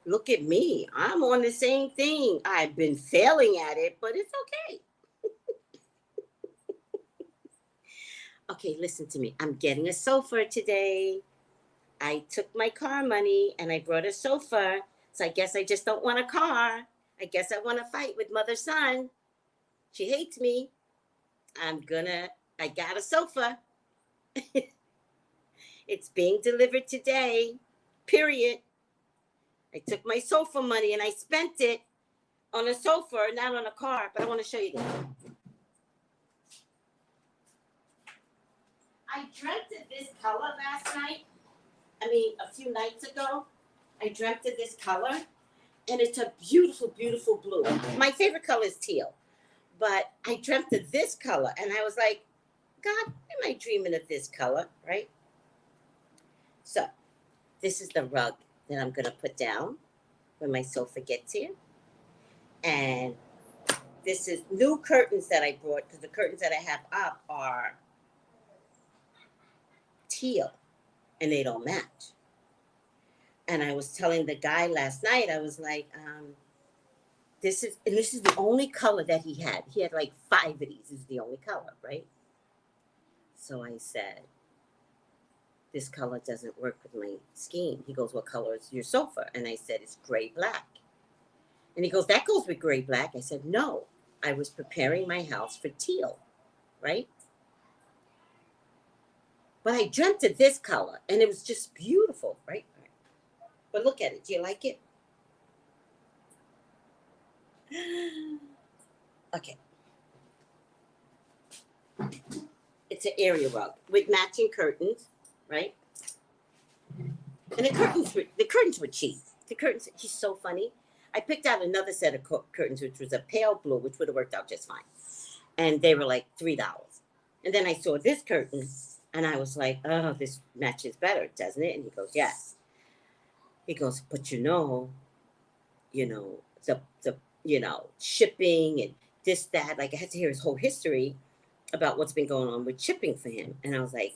Look at me. I'm on the same thing. I've been failing at it, but it's okay. Okay, listen to me. I'm getting a sofa today. I took my car money and I brought a sofa. So I guess I just don't want a car. I guess I want to fight with mother son. She hates me. I got a sofa. It's being delivered today. Period. I took my sofa money and I spent it on a sofa, not on a car. But I want to show you this. I dreamt of this color last night. A few nights ago. I dreamt of this color. And it's a beautiful, beautiful blue. My favorite color is teal. But I dreamt of this color. And I was like, God, am I dreaming of this color, right? So, this is the rug that I'm going to put down when my sofa gets here. And this is new curtains that I brought because the curtains that I have up are teal and they don't match. And I was telling the guy last night, I was like, this is the only color that he had. He had like 5 of these. This is the only color, right? So I said, this color doesn't work with my scheme. He goes, what color is your sofa? And I said, it's gray black. And he goes, that goes with gray black. I said, no, I was preparing my house for teal, right? But I dreamt of this color and it was just beautiful, right? But look at it. Do you like it? Okay. It's an area rug with matching curtains, right? And the curtains were cheap. The curtains, he's so funny. I picked out another set of curtains, which was a pale blue, which would have worked out just fine. And they were like $3. And then I saw this curtain and I was like, oh, this matches better, doesn't it? And he goes, yes. He goes, but the shipping and this, that, like I had to hear his whole history about what's been going on with shipping for him. And I was like,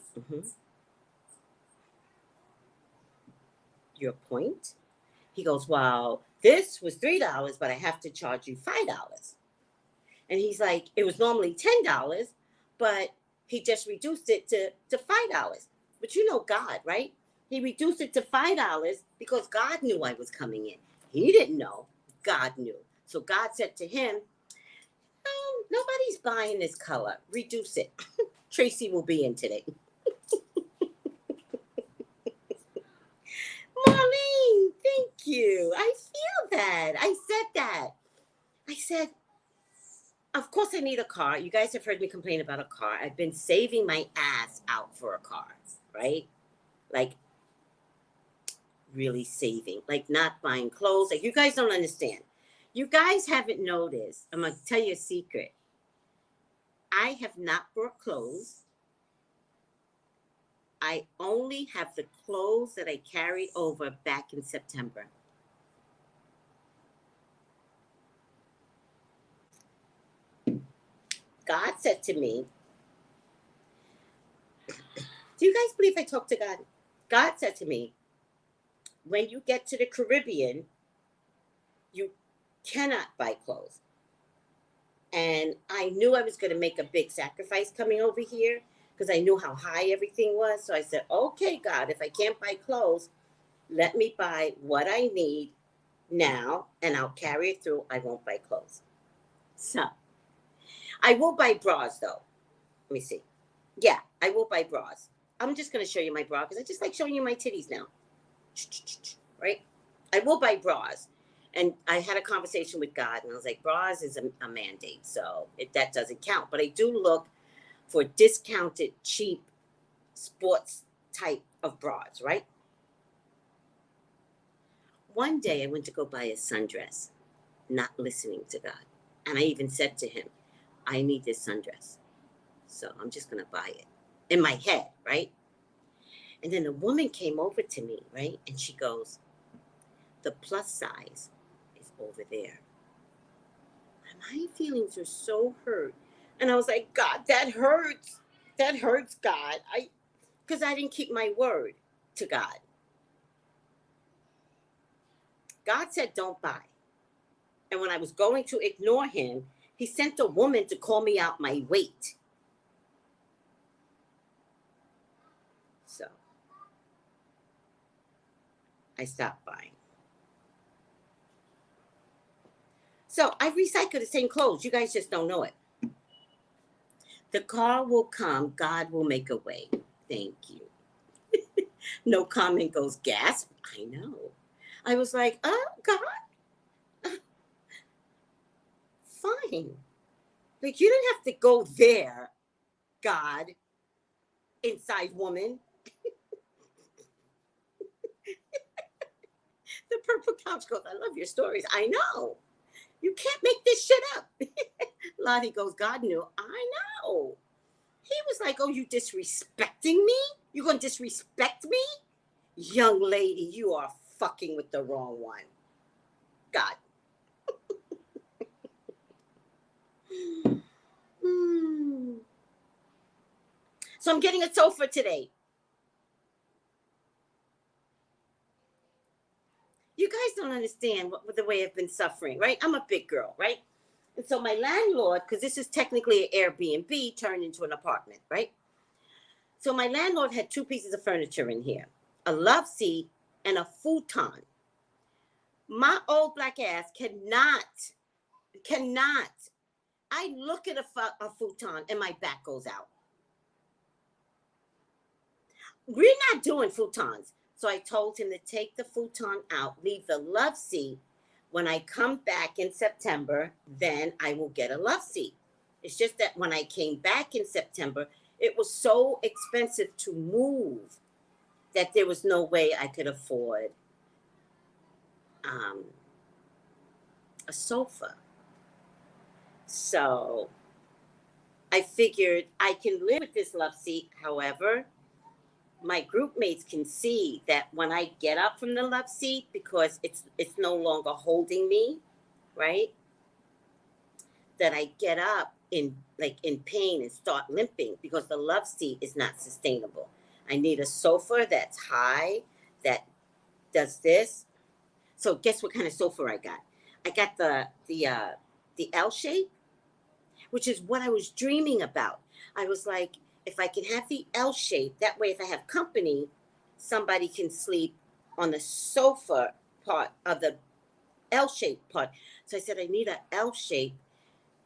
Your point? He goes, well, this was $3, but I have to charge you $5. And he's like, it was normally $10, but he just reduced it to $5. But you know God, right? He reduced it to $5 because God knew I was coming in. He didn't know. God knew. So God said to him, nobody's buying this color. Reduce it. Tracey will be in today. Marlene, thank you. I feel that. I said that. I said, of course I need a car. You guys have heard me complain about a car. I've been saving my ass out for a car, right? Like, really saving. Like, not buying clothes. Like, you guys don't understand. You guys haven't noticed. I'm going to tell you a secret. I have not bought clothes. I only have the clothes that I carried over back in September. God said to me, do you guys believe I talk to God? God said to me, when you get to the Caribbean, you cannot buy clothes. And I knew I was going to make a big sacrifice coming over here because I knew how high everything was. So I said, okay, God, if I can't buy clothes, let me buy what I need now and I'll carry it through. I won't buy clothes. So I will buy bras though. Let me see. Yeah, I will buy bras. I'm just going to show you my bra because I just like showing you my titties now. Right? I will buy bras. And I had a conversation with God, and I was like, bras is a mandate, so that doesn't count. But I do look for discounted, cheap sports type of bras, right? One day I went to go buy a sundress, not listening to God. And I even said to him, I need this sundress. So I'm just going to buy it in my head, right? And then a woman came over to me, right? And she goes, the plus size is over there. And my feelings were so hurt. And I was like, God, that hurts. That hurts, God. Because I didn't keep my word to God. God said, don't buy. And when I was going to ignore him, he sent a woman to call me out my weight. So I stopped buying. So I recycle the same clothes. You guys just don't know it. The car will come. God will make a way. Thank you. No comment goes, gasp. I know. I was like, oh, God. Fine. Like, you didn't have to go there, God, inside woman. The purple couch goes, I love your stories. I know. You can't make this shit up. Lottie goes, God knew. I know. He was like, oh, you disrespecting me? You gonna disrespect me? Young lady, you are fucking with the wrong one. God. So I'm getting a sofa today. You guys don't understand the way I've been suffering, right? I'm a big girl, right? And so my landlord, because this is technically an Airbnb turned into an apartment, right? So my landlord had 2 pieces of furniture in here, a love seat and a futon. My old black ass cannot. I look at a futon and my back goes out. We're not doing futons. So I told him to take the futon out, leave the love seat. When I come back in September, then I will get a love seat. It's just that when I came back in September, it was so expensive to move that there was no way I could afford a sofa. So I figured I can live with this love seat. However, my group mates can see that when I get up from the love seat, because it's no longer holding me, right? That I get up in pain and start limping because the love seat is not sustainable. I need a sofa that's high, that does this. So guess what kind of sofa I got? I got the L shape, which is what I was dreaming about. I was like, if I can have the L shape, that way if I have company, somebody can sleep on the sofa part of the L shaped part. So I said, I need an L shaped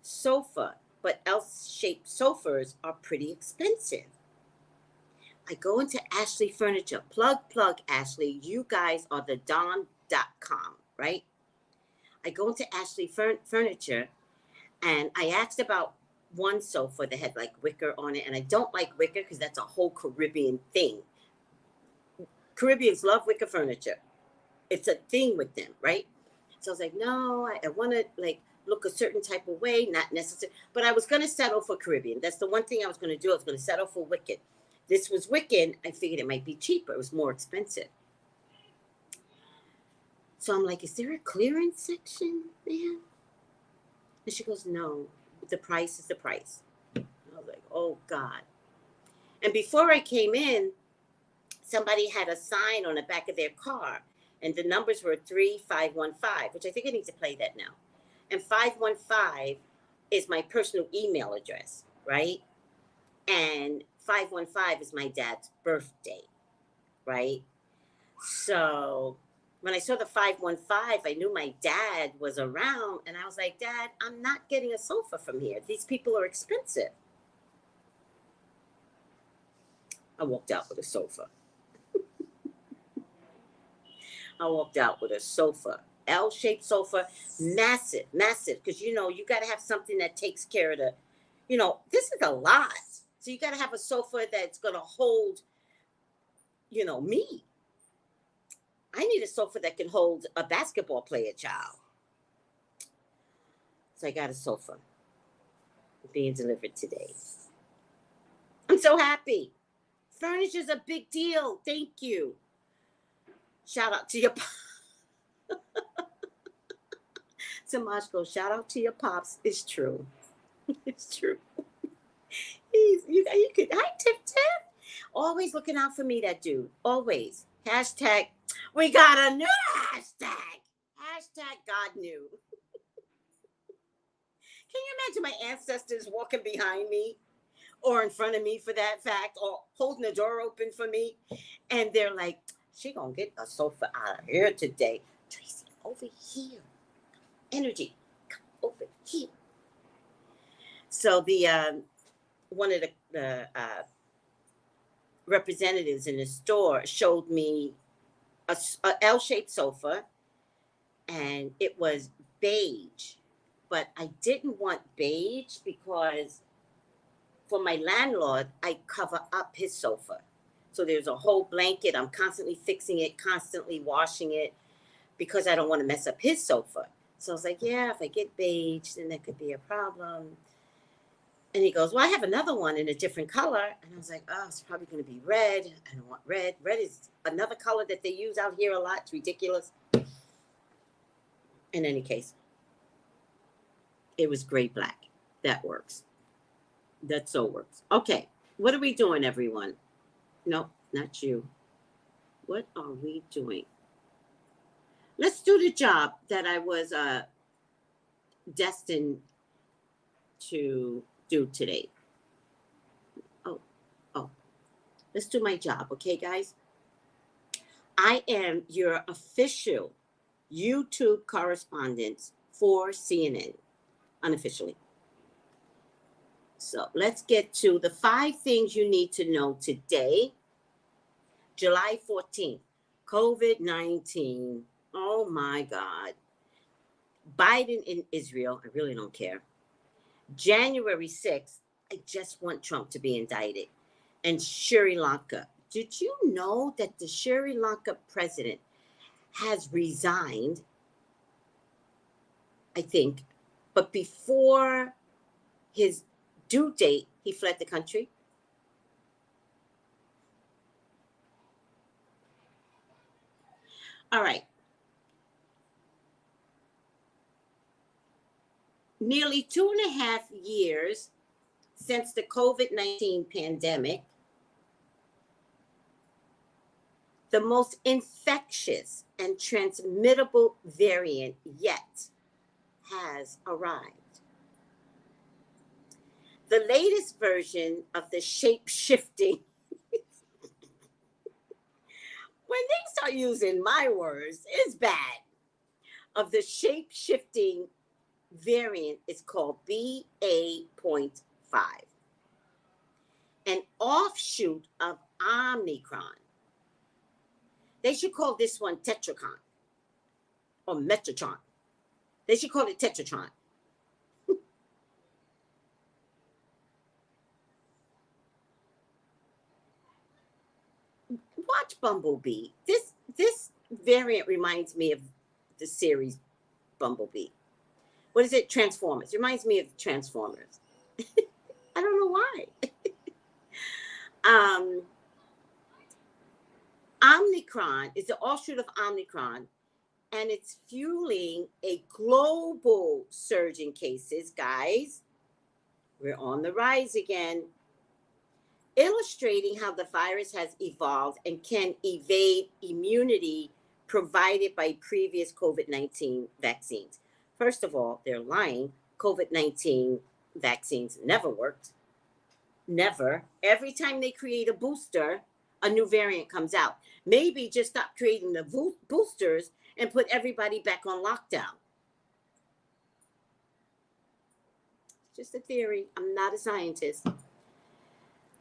sofa, but L shaped sofas are pretty expensive. I go into Ashley Furniture, plug Ashley, you guys are the Don.com, right? I go into Ashley Furniture and I asked about one sofa that had like wicker on it, and I don't like wicker because that's a whole Caribbean thing. Caribbeans love wicker furniture. It's a thing with them, right? So I was like, no, I want to like look a certain type of way, not necessarily, but I was going to settle for Caribbean. That's the one thing I was going to do. I was going to settle for wicked. This was wicked. I figured it might be cheaper. It was more expensive. So I'm like, is there a clearance section, man? And she goes, no, the price is the price. I was like, oh, God. And before I came in, somebody had a sign on the back of their car, and the numbers were 3515, which I think I need to play that now. And 515 is my personal email address, right? And 515 is my dad's birthday, right? So when I saw the 515, I knew my dad was around, and I was like, Dad, I'm not getting a sofa from here. These people are expensive. I walked out with a sofa. I walked out with a sofa. L-shaped sofa, massive, massive. Because, you know, you got to have something that takes care of the, you know, this is a lot. So you got to have a sofa that's going to hold, you know, me. I need a sofa that can hold a basketball player child. So I got a sofa being delivered today. I'm so happy. Furniture's a big deal. Thank you. Shout out to your Samaj, shout out to your pops. It's true. It's true. You could, hi, Tip Tip. Always looking out for me, that dude. Always. Hashtag, we got a new hashtag. Hashtag God knew. Can you imagine my ancestors walking behind me or in front of me for that fact, or holding the door open for me? And they're like, she gonna get a sofa out of here today. Tracy, over here. Energy, come over here. So the one of the representatives in the store showed me a L-shaped sofa, and it was beige, but I didn't want beige because for my landlord, I cover up his sofa. So there's a whole blanket. I'm constantly fixing it, constantly washing it, because I don't want to mess up his sofa. So I was like, yeah, if I get beige, then that could be a problem. And he goes, well, I have another one in a different color. And I was like, oh, it's probably going to be red. I don't want red. Red is another color that they use out here a lot. It's ridiculous. In any case, it was gray black. That works. That so works. Okay. What are we doing, everyone? No, not you. What are we doing? Let's do the job that I was destined to do today. Oh, let's do my job, okay, guys? I am your official YouTube correspondent for CNN, unofficially. So let's get to the 5 things you need to know today, July 14th, COVID-19. Oh my God. Biden in Israel, I really don't care. January 6th, I just want Trump to be indicted. And Sri Lanka. Did you know that the Sri Lanka president has resigned, I think, but before his due date, he fled the country? All right. Nearly 2.5 years since the COVID-19 pandemic, the most infectious and transmittable variant yet has arrived. The latest version of the shape-shifting, when they start using my words, it's bad, of the shape-shifting variant is called BA.5, an offshoot of Omicron. They should call this one Tetracon or Metatron. They should call it Tetratron. Watch Bumblebee. This variant reminds me of the series Bumblebee. What is it? Transformers. It reminds me of Transformers. I don't know why. Omicron is the offshoot of Omicron, and it's fueling a global surge in cases. Guys, we're on the rise again, illustrating how the virus has evolved and can evade immunity provided by previous COVID-19 vaccines. First of all, they're lying. COVID-19 vaccines never worked. Never. Every time they create a booster, a new variant comes out. Maybe just stop creating the boosters and put everybody back on lockdown. It's just a theory. I'm not a scientist.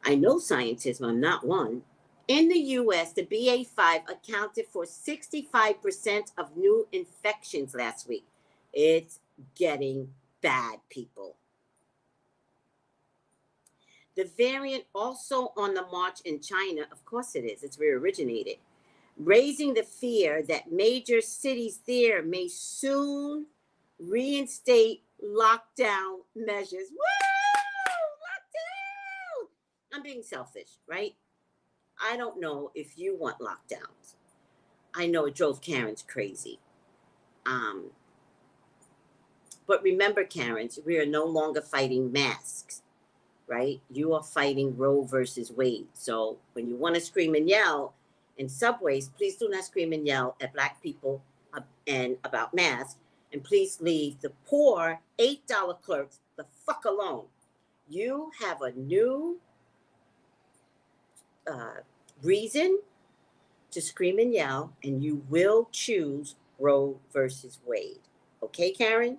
I know scientists, I'm not one. In the US, the BA5 accounted for 65% of new infections last week. It's getting bad, people. The variant also on the march in China, of course it is, it's where it originated, raising the fear that major cities there may soon reinstate lockdown measures. Woo! Lockdown! I'm being selfish, right? I don't know if you want lockdowns. I know it drove Karen's crazy. But remember, Karens, we are no longer fighting masks, right? You are fighting Roe versus Wade. So when you want to scream and yell in subways, please do not scream and yell at Black people and about masks. And please leave the poor $8 clerks the fuck alone. You have a new reason to scream and yell, and you will choose Roe versus Wade. Okay, Karen?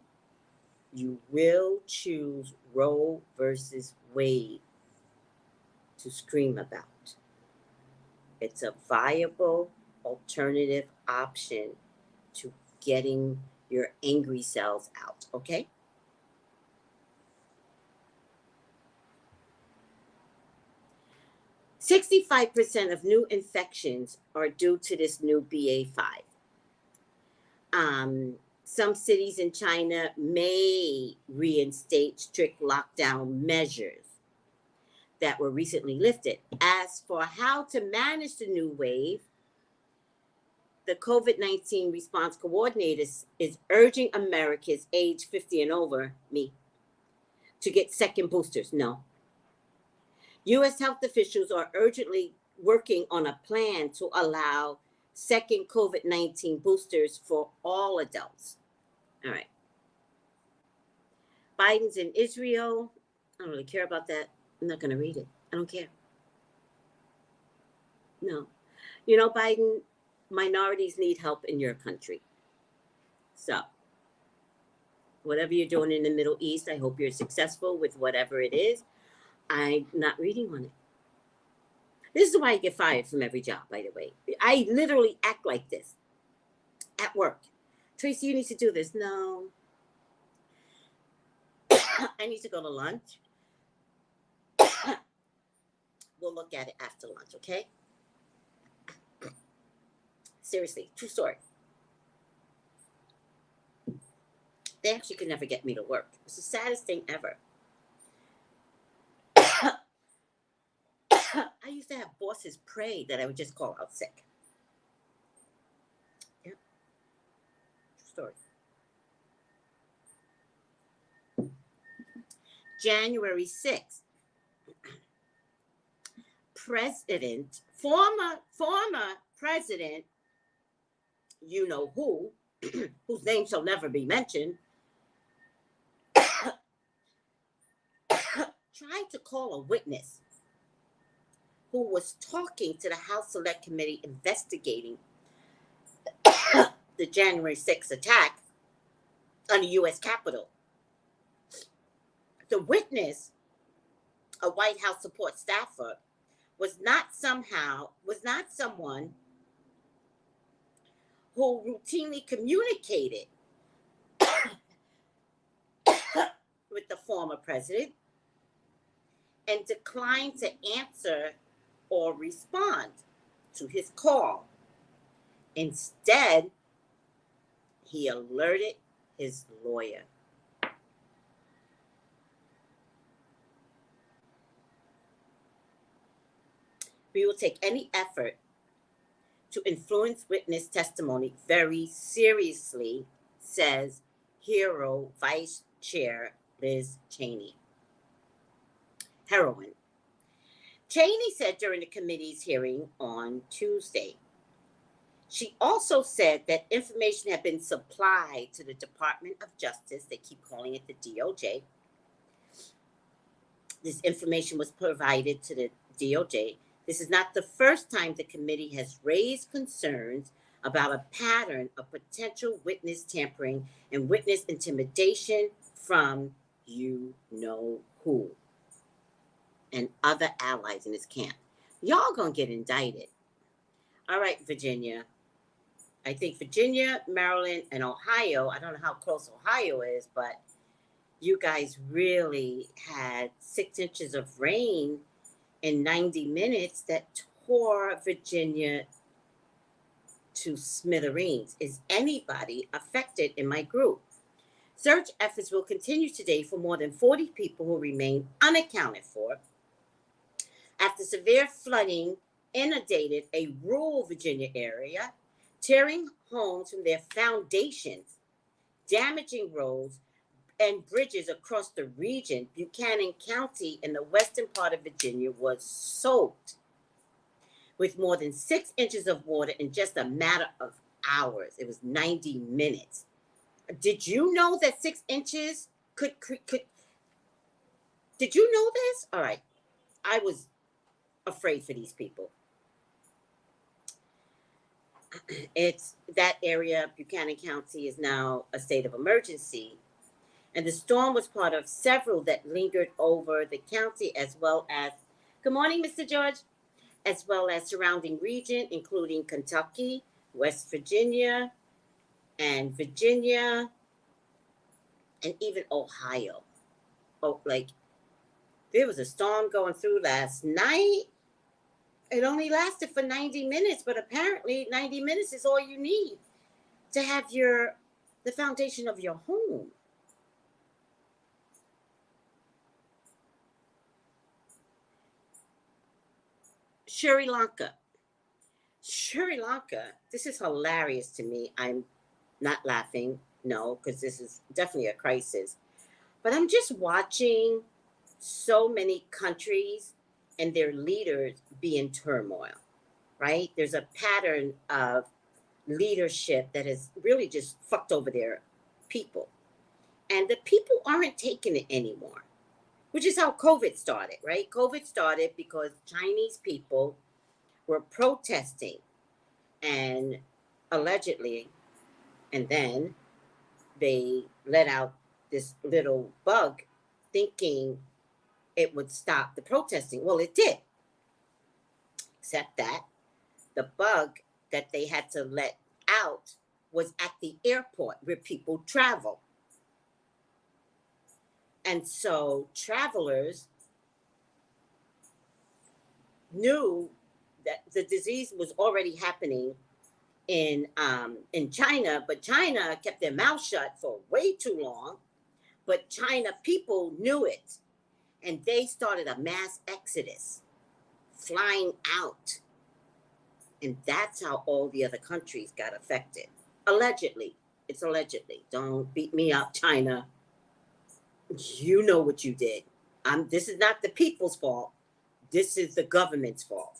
You will choose Roe versus Wade to scream about. It's a viable alternative option to getting your angry cells out, okay? %65 of new infections are due to this new BA5. Some cities in China may reinstate strict lockdown measures that were recently lifted. As for how to manage the new wave, the COVID-19 response coordinator is urging Americans age 50 and over, me, to get second boosters. No. U.S. health officials are urgently working on a plan to allow second COVID-19 boosters for all adults. All right. Biden's in Israel. I don't really care about that. I'm not going to read it. I don't care. No. You know, Biden, minorities need help in your country. So, whatever you're doing in the Middle East, I hope you're successful with whatever it is. I'm not reading on it. This is why I get fired from every job, by the way. I literally act like this at work. Tracy, you need to do this. No. I need to go to lunch. We'll look at it after lunch, okay? Seriously, true story. They actually could never get me to work. It's the saddest thing ever. I used to have bosses pray that I would just call out sick. Yep. True story. January 6th. Former president, you know who, whose name shall never be mentioned, tried to call a witness who was talking to the House Select Committee investigating the January 6th attack on the U.S. Capitol. The witness, a White House support staffer, was not someone who routinely communicated with the former president and declined to answer or respond to his call. Instead, he alerted his lawyer. We will take any effort to influence witness testimony very seriously, says Hero Vice Chair Liz Cheney. Heroin. Cheney said during the committee's hearing on Tuesday. She also said that information had been supplied to the Department of Justice. They keep calling it the DOJ. This information was provided to the DOJ. This is not the first time the committee has raised concerns about a pattern of potential witness tampering and witness intimidation from you know who. and other allies in his camp. Y'all gonna get indicted. All right, Virginia. I think Virginia, Maryland, and Ohio, I don't know how close Ohio is, but you guys really had 6 inches of rain in 90 minutes that tore Virginia to smithereens. Is anybody affected in my group? Search efforts will continue today for more than 40 people who remain unaccounted for after severe flooding inundated a rural Virginia area, tearing homes from their foundations, damaging roads and bridges across the region. Buchanan County in the western part of Virginia was soaked with more than 6 inches of water in just a matter of hours. It was 90 minutes. Did you know that 6 inches could did you know this? All right. I was afraid for these people. It's that area, Buchanan County, is now a state of emergency. And the storm was part of several that lingered over the county, as well as, good morning, Mr. George, as well as surrounding region, including Kentucky, West Virginia, and Virginia, and even Ohio. Oh, like, there was a storm going through last night. It only lasted for 90 minutes, but apparently 90 minutes is all you need to have the foundation of your home. Sri Lanka. Sri Lanka, this is hilarious to me. I'm not laughing, no, because this is definitely a crisis. But I'm just watching so many countries and their leaders be in turmoil, right? There's a pattern of leadership that has really just fucked over their people. And the people aren't taking it anymore, which is how COVID started, right? COVID started because Chinese people were protesting and allegedly, and then they let out this little bug thinking it would stop the protesting. Well, it did. Except that the bug that they had to let out was at the airport where people travel. And so travelers knew that the disease was already happening in China, but China kept their mouth shut for way too long. But China people knew it, and they started a mass exodus, flying out. And that's how all the other countries got affected. Allegedly. It's allegedly. Don't beat me up, China. You know what you did. This is not the people's fault. This is the government's fault.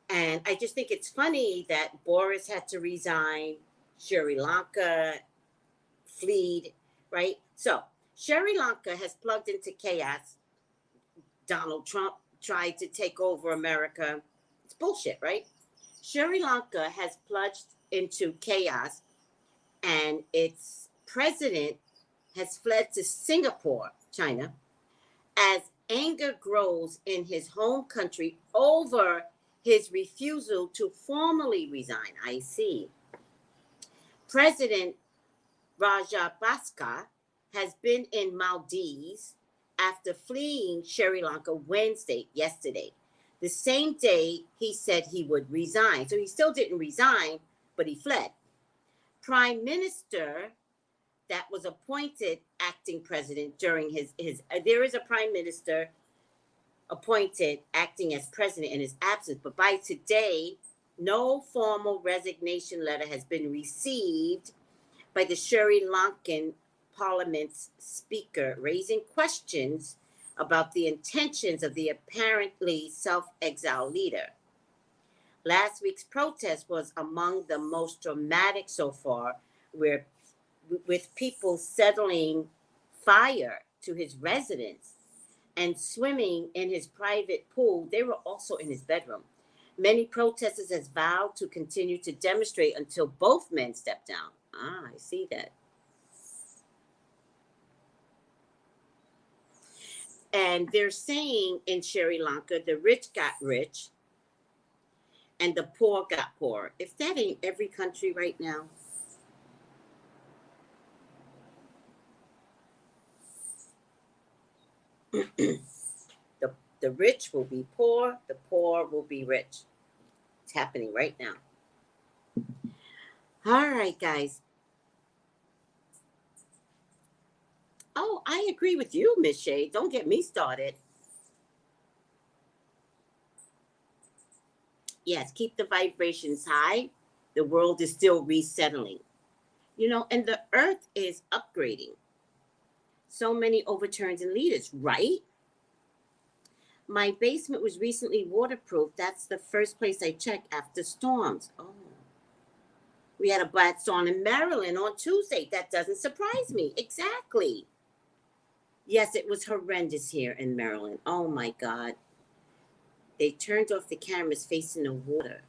And I just think it's funny that Boris had to resign, Sri Lanka fled, right? So Sri Lanka has plugged into chaos. Donald Trump tried to take over America. It's bullshit, right? Sri Lanka has plunged into chaos, and its president has fled to Singapore, China, as anger grows in his home country over his refusal to formally resign. I see. President Rajapaksa has been in Maldives after fleeing Sri Lanka yesterday. The same day he said he would resign. So he still didn't resign, but he fled. Prime Minister that was appointed acting president during his there is a prime minister appointed acting as president in his absence, but by today, no formal resignation letter has been received by the Sri Lankan parliament's speaker, raising questions about the intentions of the apparently self-exiled leader. Last week's protest was among the most dramatic so far, with people settling fire to his residence and swimming in his private pool. They were also in his bedroom. Many protesters have vowed to continue to demonstrate until both men step down. I see that. And they're saying in Sri Lanka, the rich got rich and the poor got poor. If that ain't every country right now, the rich will be poor, the poor will be rich. It's happening right now. All right, guys. Oh, I agree with you, Miss Shay. Don't get me started. Yes, keep the vibrations high. The world is still resettling. You know, and the earth is upgrading. So many overturns and leaders, right? My basement was recently waterproof. That's the first place I check after storms. Oh. We had a bad storm in Maryland on Tuesday. That doesn't surprise me. Exactly. Yes, it was horrendous here in Maryland. Oh my God. They turned off the cameras facing the water.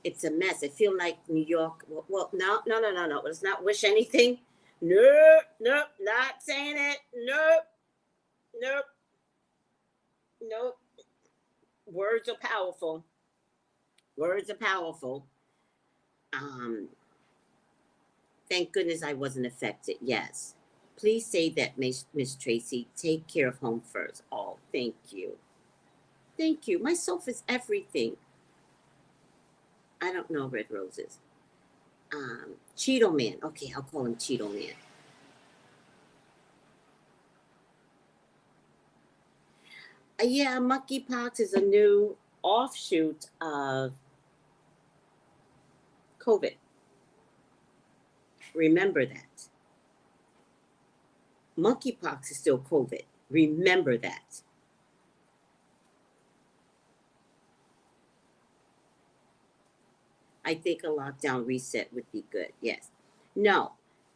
It's a mess. I feel like New York. Well, no. Let's not wish anything. Nope, not saying it. Nope. Words are powerful. Thank goodness I wasn't affected. Yes. Please say that, Miss Tracy. Take care of home first. Oh, thank you. Thank you. My sofa's everything. I don't know Red Roses. Cheeto Man. Okay, I'll call him Cheeto Man. Yeah, monkeypox is a new offshoot of COVID. Remember that. Monkeypox is still COVID. Remember that. I think a lockdown reset would be good. Yes. No,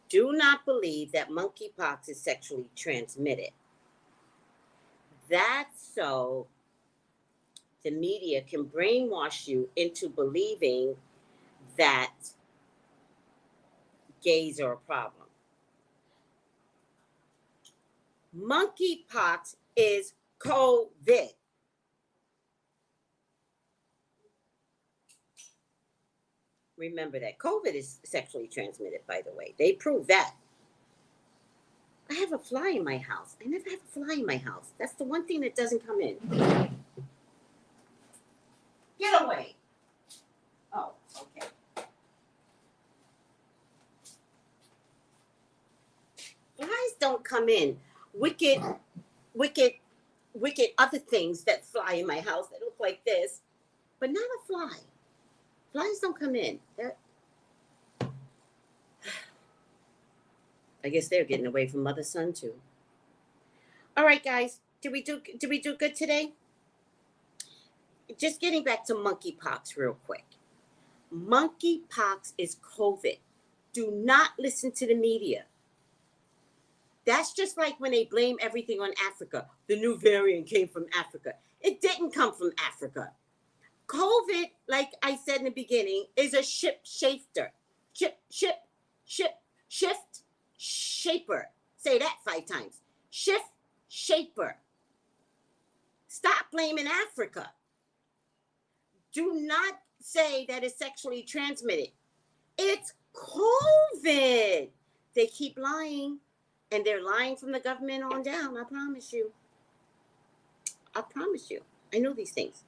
do not believe that monkeypox is sexually transmitted. That's so the media can brainwash you into believing that gays are a problem. Monkeypox is COVID. Remember that. COVID is sexually transmitted, by the way. They prove that. I have a fly in my house. I never have a fly in my house. That's the one thing that doesn't come in. Get away. Oh, okay. Flies don't come in. Wicked other things that fly in my house that look like this, but not a fly. Flies don't come in. I guess they're getting away from Mother Sun too. All right, guys. Did we do good today? Just getting back to monkeypox real quick. Monkeypox is COVID. Do not listen to the media. That's just like when they blame everything on Africa. The new variant came from Africa. It didn't come from Africa. COVID, like I said in the beginning, is a shift shaper. Say that 5 times. Shift shaper. Stop blaming Africa. Do not say that it's sexually transmitted. It's COVID. They keep lying, and they're lying from the government on down. I promise you. I know these things.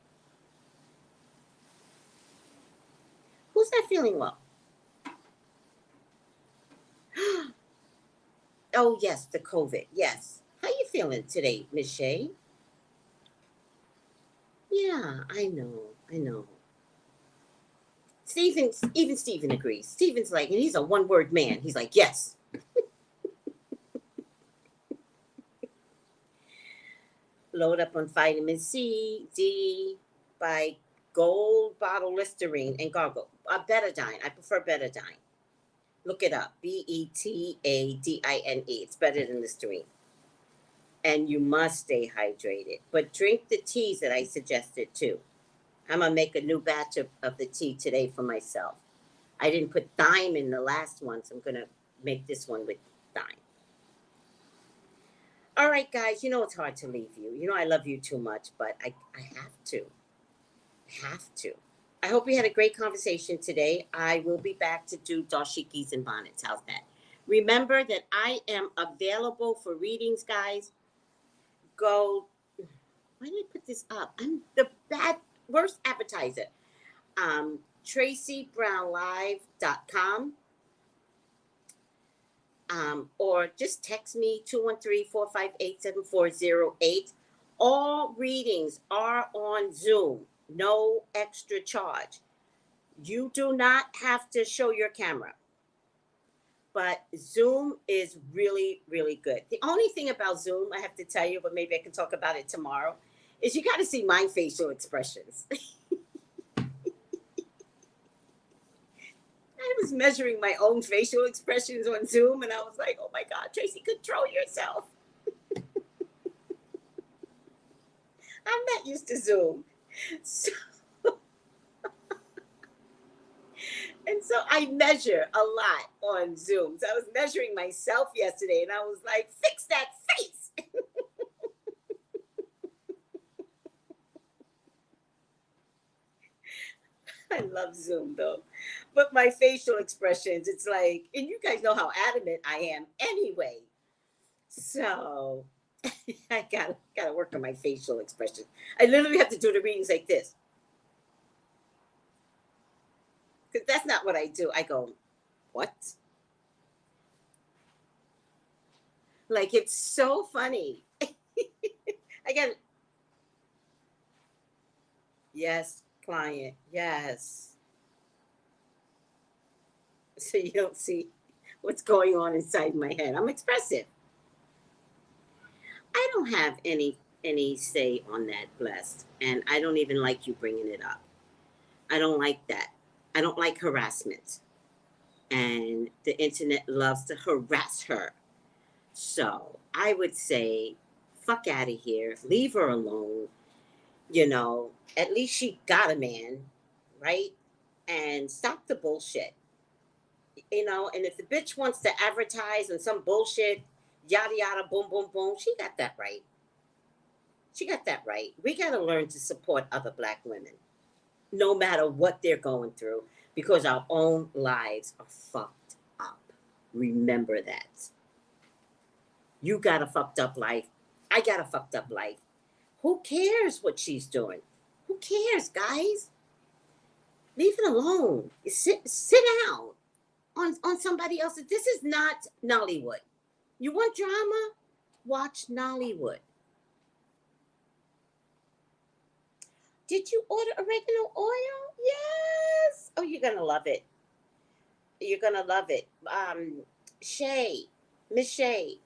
Who's not feeling well? Oh, yes, the COVID. Yes. How you feeling today, Miss Shay? Yeah, I know. Even Stephen agrees. Stephen's like, and he's a one-word man. He's like, yes. Load up on vitamin C, D, by gold bottle Listerine and gargle. Betadine. I prefer Betadine. Look it up. Betadine. It's better than Listerine. And you must stay hydrated. But drink the teas that I suggested too. I'm going to make a new batch of the tea today for myself. I didn't put thyme in the last one, so I'm going to make this one with thyme. All right, guys, you know it's hard to leave you. You know I love you too much, but I have to. Have to. I hope we had a great conversation today. I will be back to do dashikis and bonnets. How's that? Remember that I am available for readings, guys. Go. Why did I put this up? I'm the worst advertiser. TraceyBrownlive.com. Or just text me 213-458-7408. All readings are on Zoom, no extra charge. You do not have to show your camera, but Zoom is really, really good. The only thing about Zoom, I have to tell you, but maybe I can talk about it tomorrow, is you got to see my facial expressions. I was measuring my own facial expressions on Zoom, and I was like, oh my God, Tracey, control yourself. I'm not used to Zoom. So, and so I measure a lot on Zoom. So I was measuring myself yesterday, and I was like, fix that face. I love Zoom, though. But my facial expressions, it's like, and you guys know how adamant I am anyway. So I gotta work on my facial expressions. I literally have to do the readings like this. Because that's not what I do. I go, what? Like, it's so funny. I got, yes, client, yes. So you don't see what's going on inside my head. I'm expressive. I don't have any say on that, blessed, and I don't even like you bringing it up. I don't like that. I don't like harassment, and the internet loves to harass her. So I would say, fuck out of here, leave her alone. You know, at least she got a man, right? And stop the bullshit. You know, and if the bitch wants to advertise on some bullshit, yada yada, boom, boom, boom, she got that right. She got that right. We got to learn to support other Black women, no matter what they're going through, because our own lives are fucked up. Remember that. You got a fucked up life. I got a fucked up life. Who cares what she's doing? Who cares, guys? Leave it alone. Sit down on somebody else's. This is not Nollywood. You want drama? Watch Nollywood. Did you order oregano oil? Yes. Oh, you're gonna love it. You're gonna love it. Shay, Miss Shay,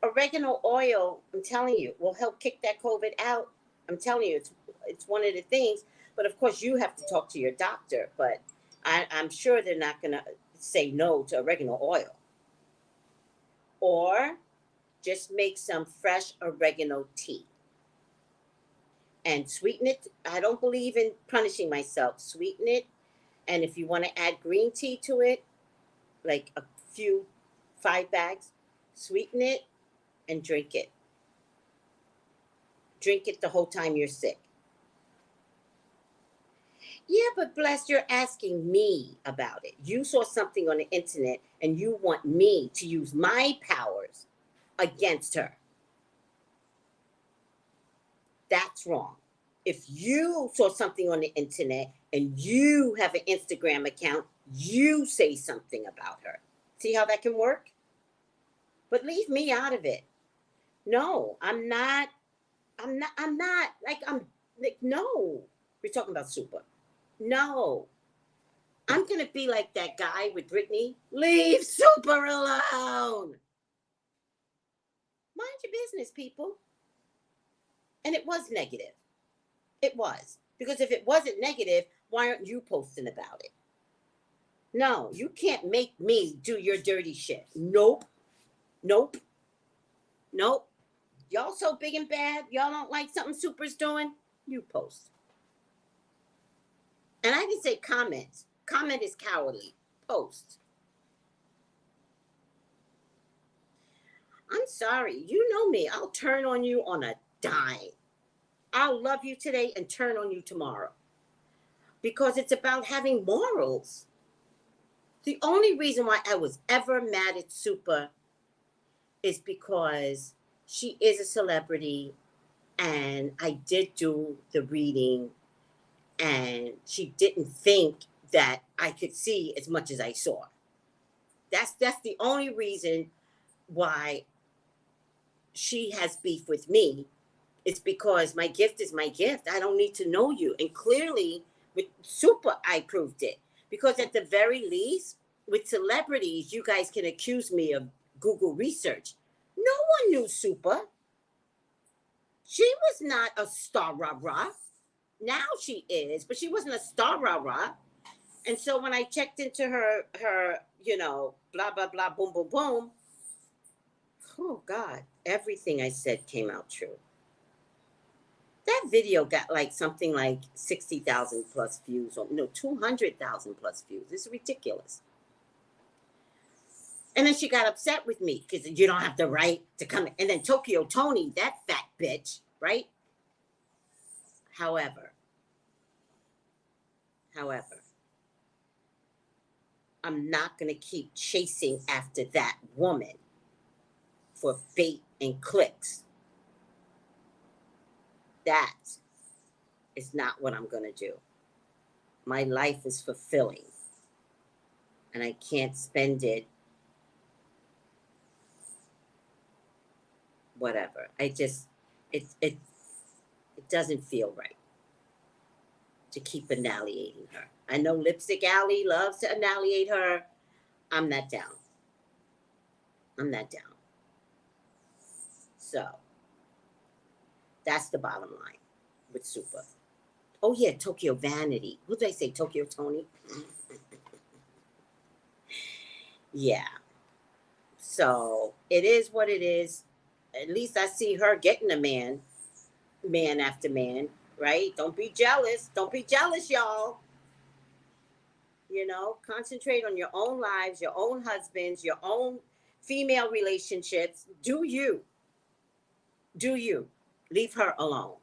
oregano oil, I'm telling you, will help kick that COVID out. I'm telling you, it's one of the things. But of course, you have to talk to your doctor. But I'm sure they're not gonna say no to oregano oil. Or just make some fresh oregano tea and sweeten it. I don't believe in punishing myself. Sweeten it, and if you want to add green tea to it, like a few 5 bags, sweeten it and drink it. Drink it the whole time you're sick. Yeah, but bless, you're asking me about it. You saw something on the internet and you want me to use my powers against her. That's wrong. If you saw something on the internet and you have an Instagram account, you say something about her. See how that can work? But leave me out of it. No, I'm not like, no. We're talking about super. No. I'm going to be like that guy with Britney. Leave super alone. Mind your business, people. And it was negative. It was. Because if it wasn't negative, why aren't you posting about it? No, you can't make me do your dirty shit. Nope. Nope. Nope. Y'all so big and bad, y'all don't like something Super's doing, you post. And I didn't say comment. Comment is cowardly. Post. I'm sorry. You know me. I'll turn on you on a dime. I'll love you today and turn on you tomorrow. Because it's about having morals. The only reason why I was ever mad at Super is because she is a celebrity and I did do the reading and she didn't think that I could see as much as I saw. That's the only reason why she has beef with me. It's because my gift is my gift. I don't need to know you. And clearly with Super, I proved it. Because at the very least, with celebrities, you guys can accuse me of Google research. No one knew Super. She was not a star rah-rah. Now she is, but she wasn't a star rah-rah. And so when I checked into her, blah, blah, blah, boom, boom, boom, oh, God, everything I said came out true. That video got like something like 60,000 plus views, or 200,000 plus views. It's ridiculous. And then she got upset with me because you don't have the right to come. And then Tokyo Tony, that fat bitch, right? However, I'm not going to keep chasing after that woman for bait and clicks. That is not what I'm going to do. My life is fulfilling. And I can't spend it whatever. It doesn't feel right to keep annihilating her. I know Lipstick Alley loves to annihilate her. I'm not down. So that's the bottom line with Super. Oh yeah, Tokyo Vanity. What did I say? Tokyo Tony? Yeah. So it is what it is. At least I see her getting a man after man, right? Don't be jealous. Don't be jealous, y'all. Concentrate on your own lives, your own husbands, your own female relationships. Do you. Leave her alone.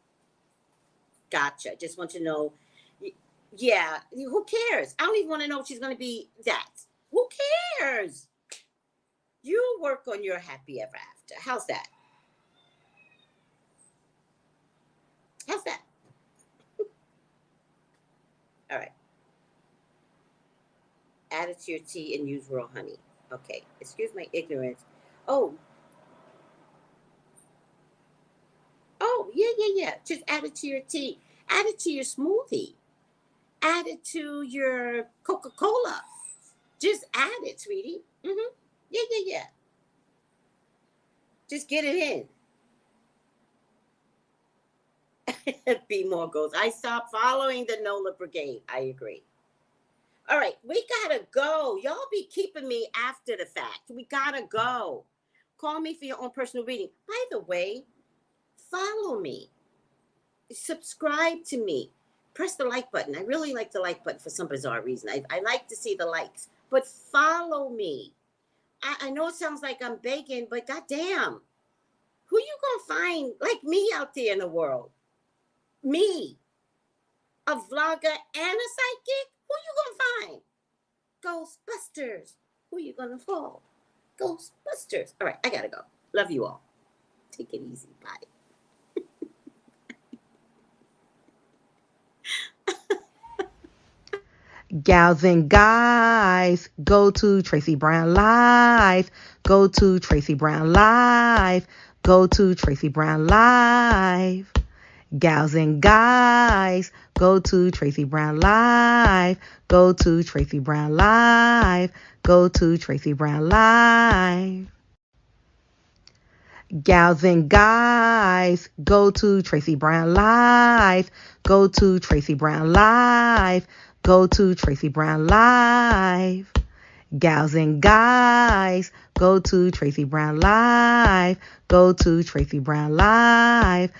Gotcha. Just want to know. Yeah, who cares? I don't even want to know if she's going to be that. Who cares? You work on your happy ever after. How's that? All right. Add it to your tea and use raw honey. Okay. Excuse my ignorance. Oh, yeah. Just add it to your tea. Add it to your smoothie. Add it to your Coca-Cola. Just add it, sweetie. Mm-hmm. Yeah. Just get it in. Be more goals. I stopped following the NOLA Brigade. I agree. All right, we gotta go. Y'all be keeping me after the fact. We gotta go. Call me for your own personal reading. By the way, follow me. Subscribe to me. Press the like button. I really like the like button for some bizarre reason. I like to see the likes. But follow me. I know it sounds like I'm begging, but goddamn. Who you gonna find like me out there in the world? Me. A vlogger and a psychic? Who you gonna find? Ghostbusters. Who you gonna follow? Ghostbusters. All right, I gotta go. Love you all. Take it easy. Bye. Gals and guys, go to Tracey Brown Live. Go to Tracey Brown Live. Go to Tracey Brown Live. Gals and guys, go to Tracey Brown Live. Go to Tracey Brown Live. Go to Tracey Brown Live. Gals and guys, go to Tracey Brown Live. Go to Tracey Brown Live. Go to Tracey Brown Live. Gals and guys, go to Tracey Brown Live. Go to Tracey Brown Live.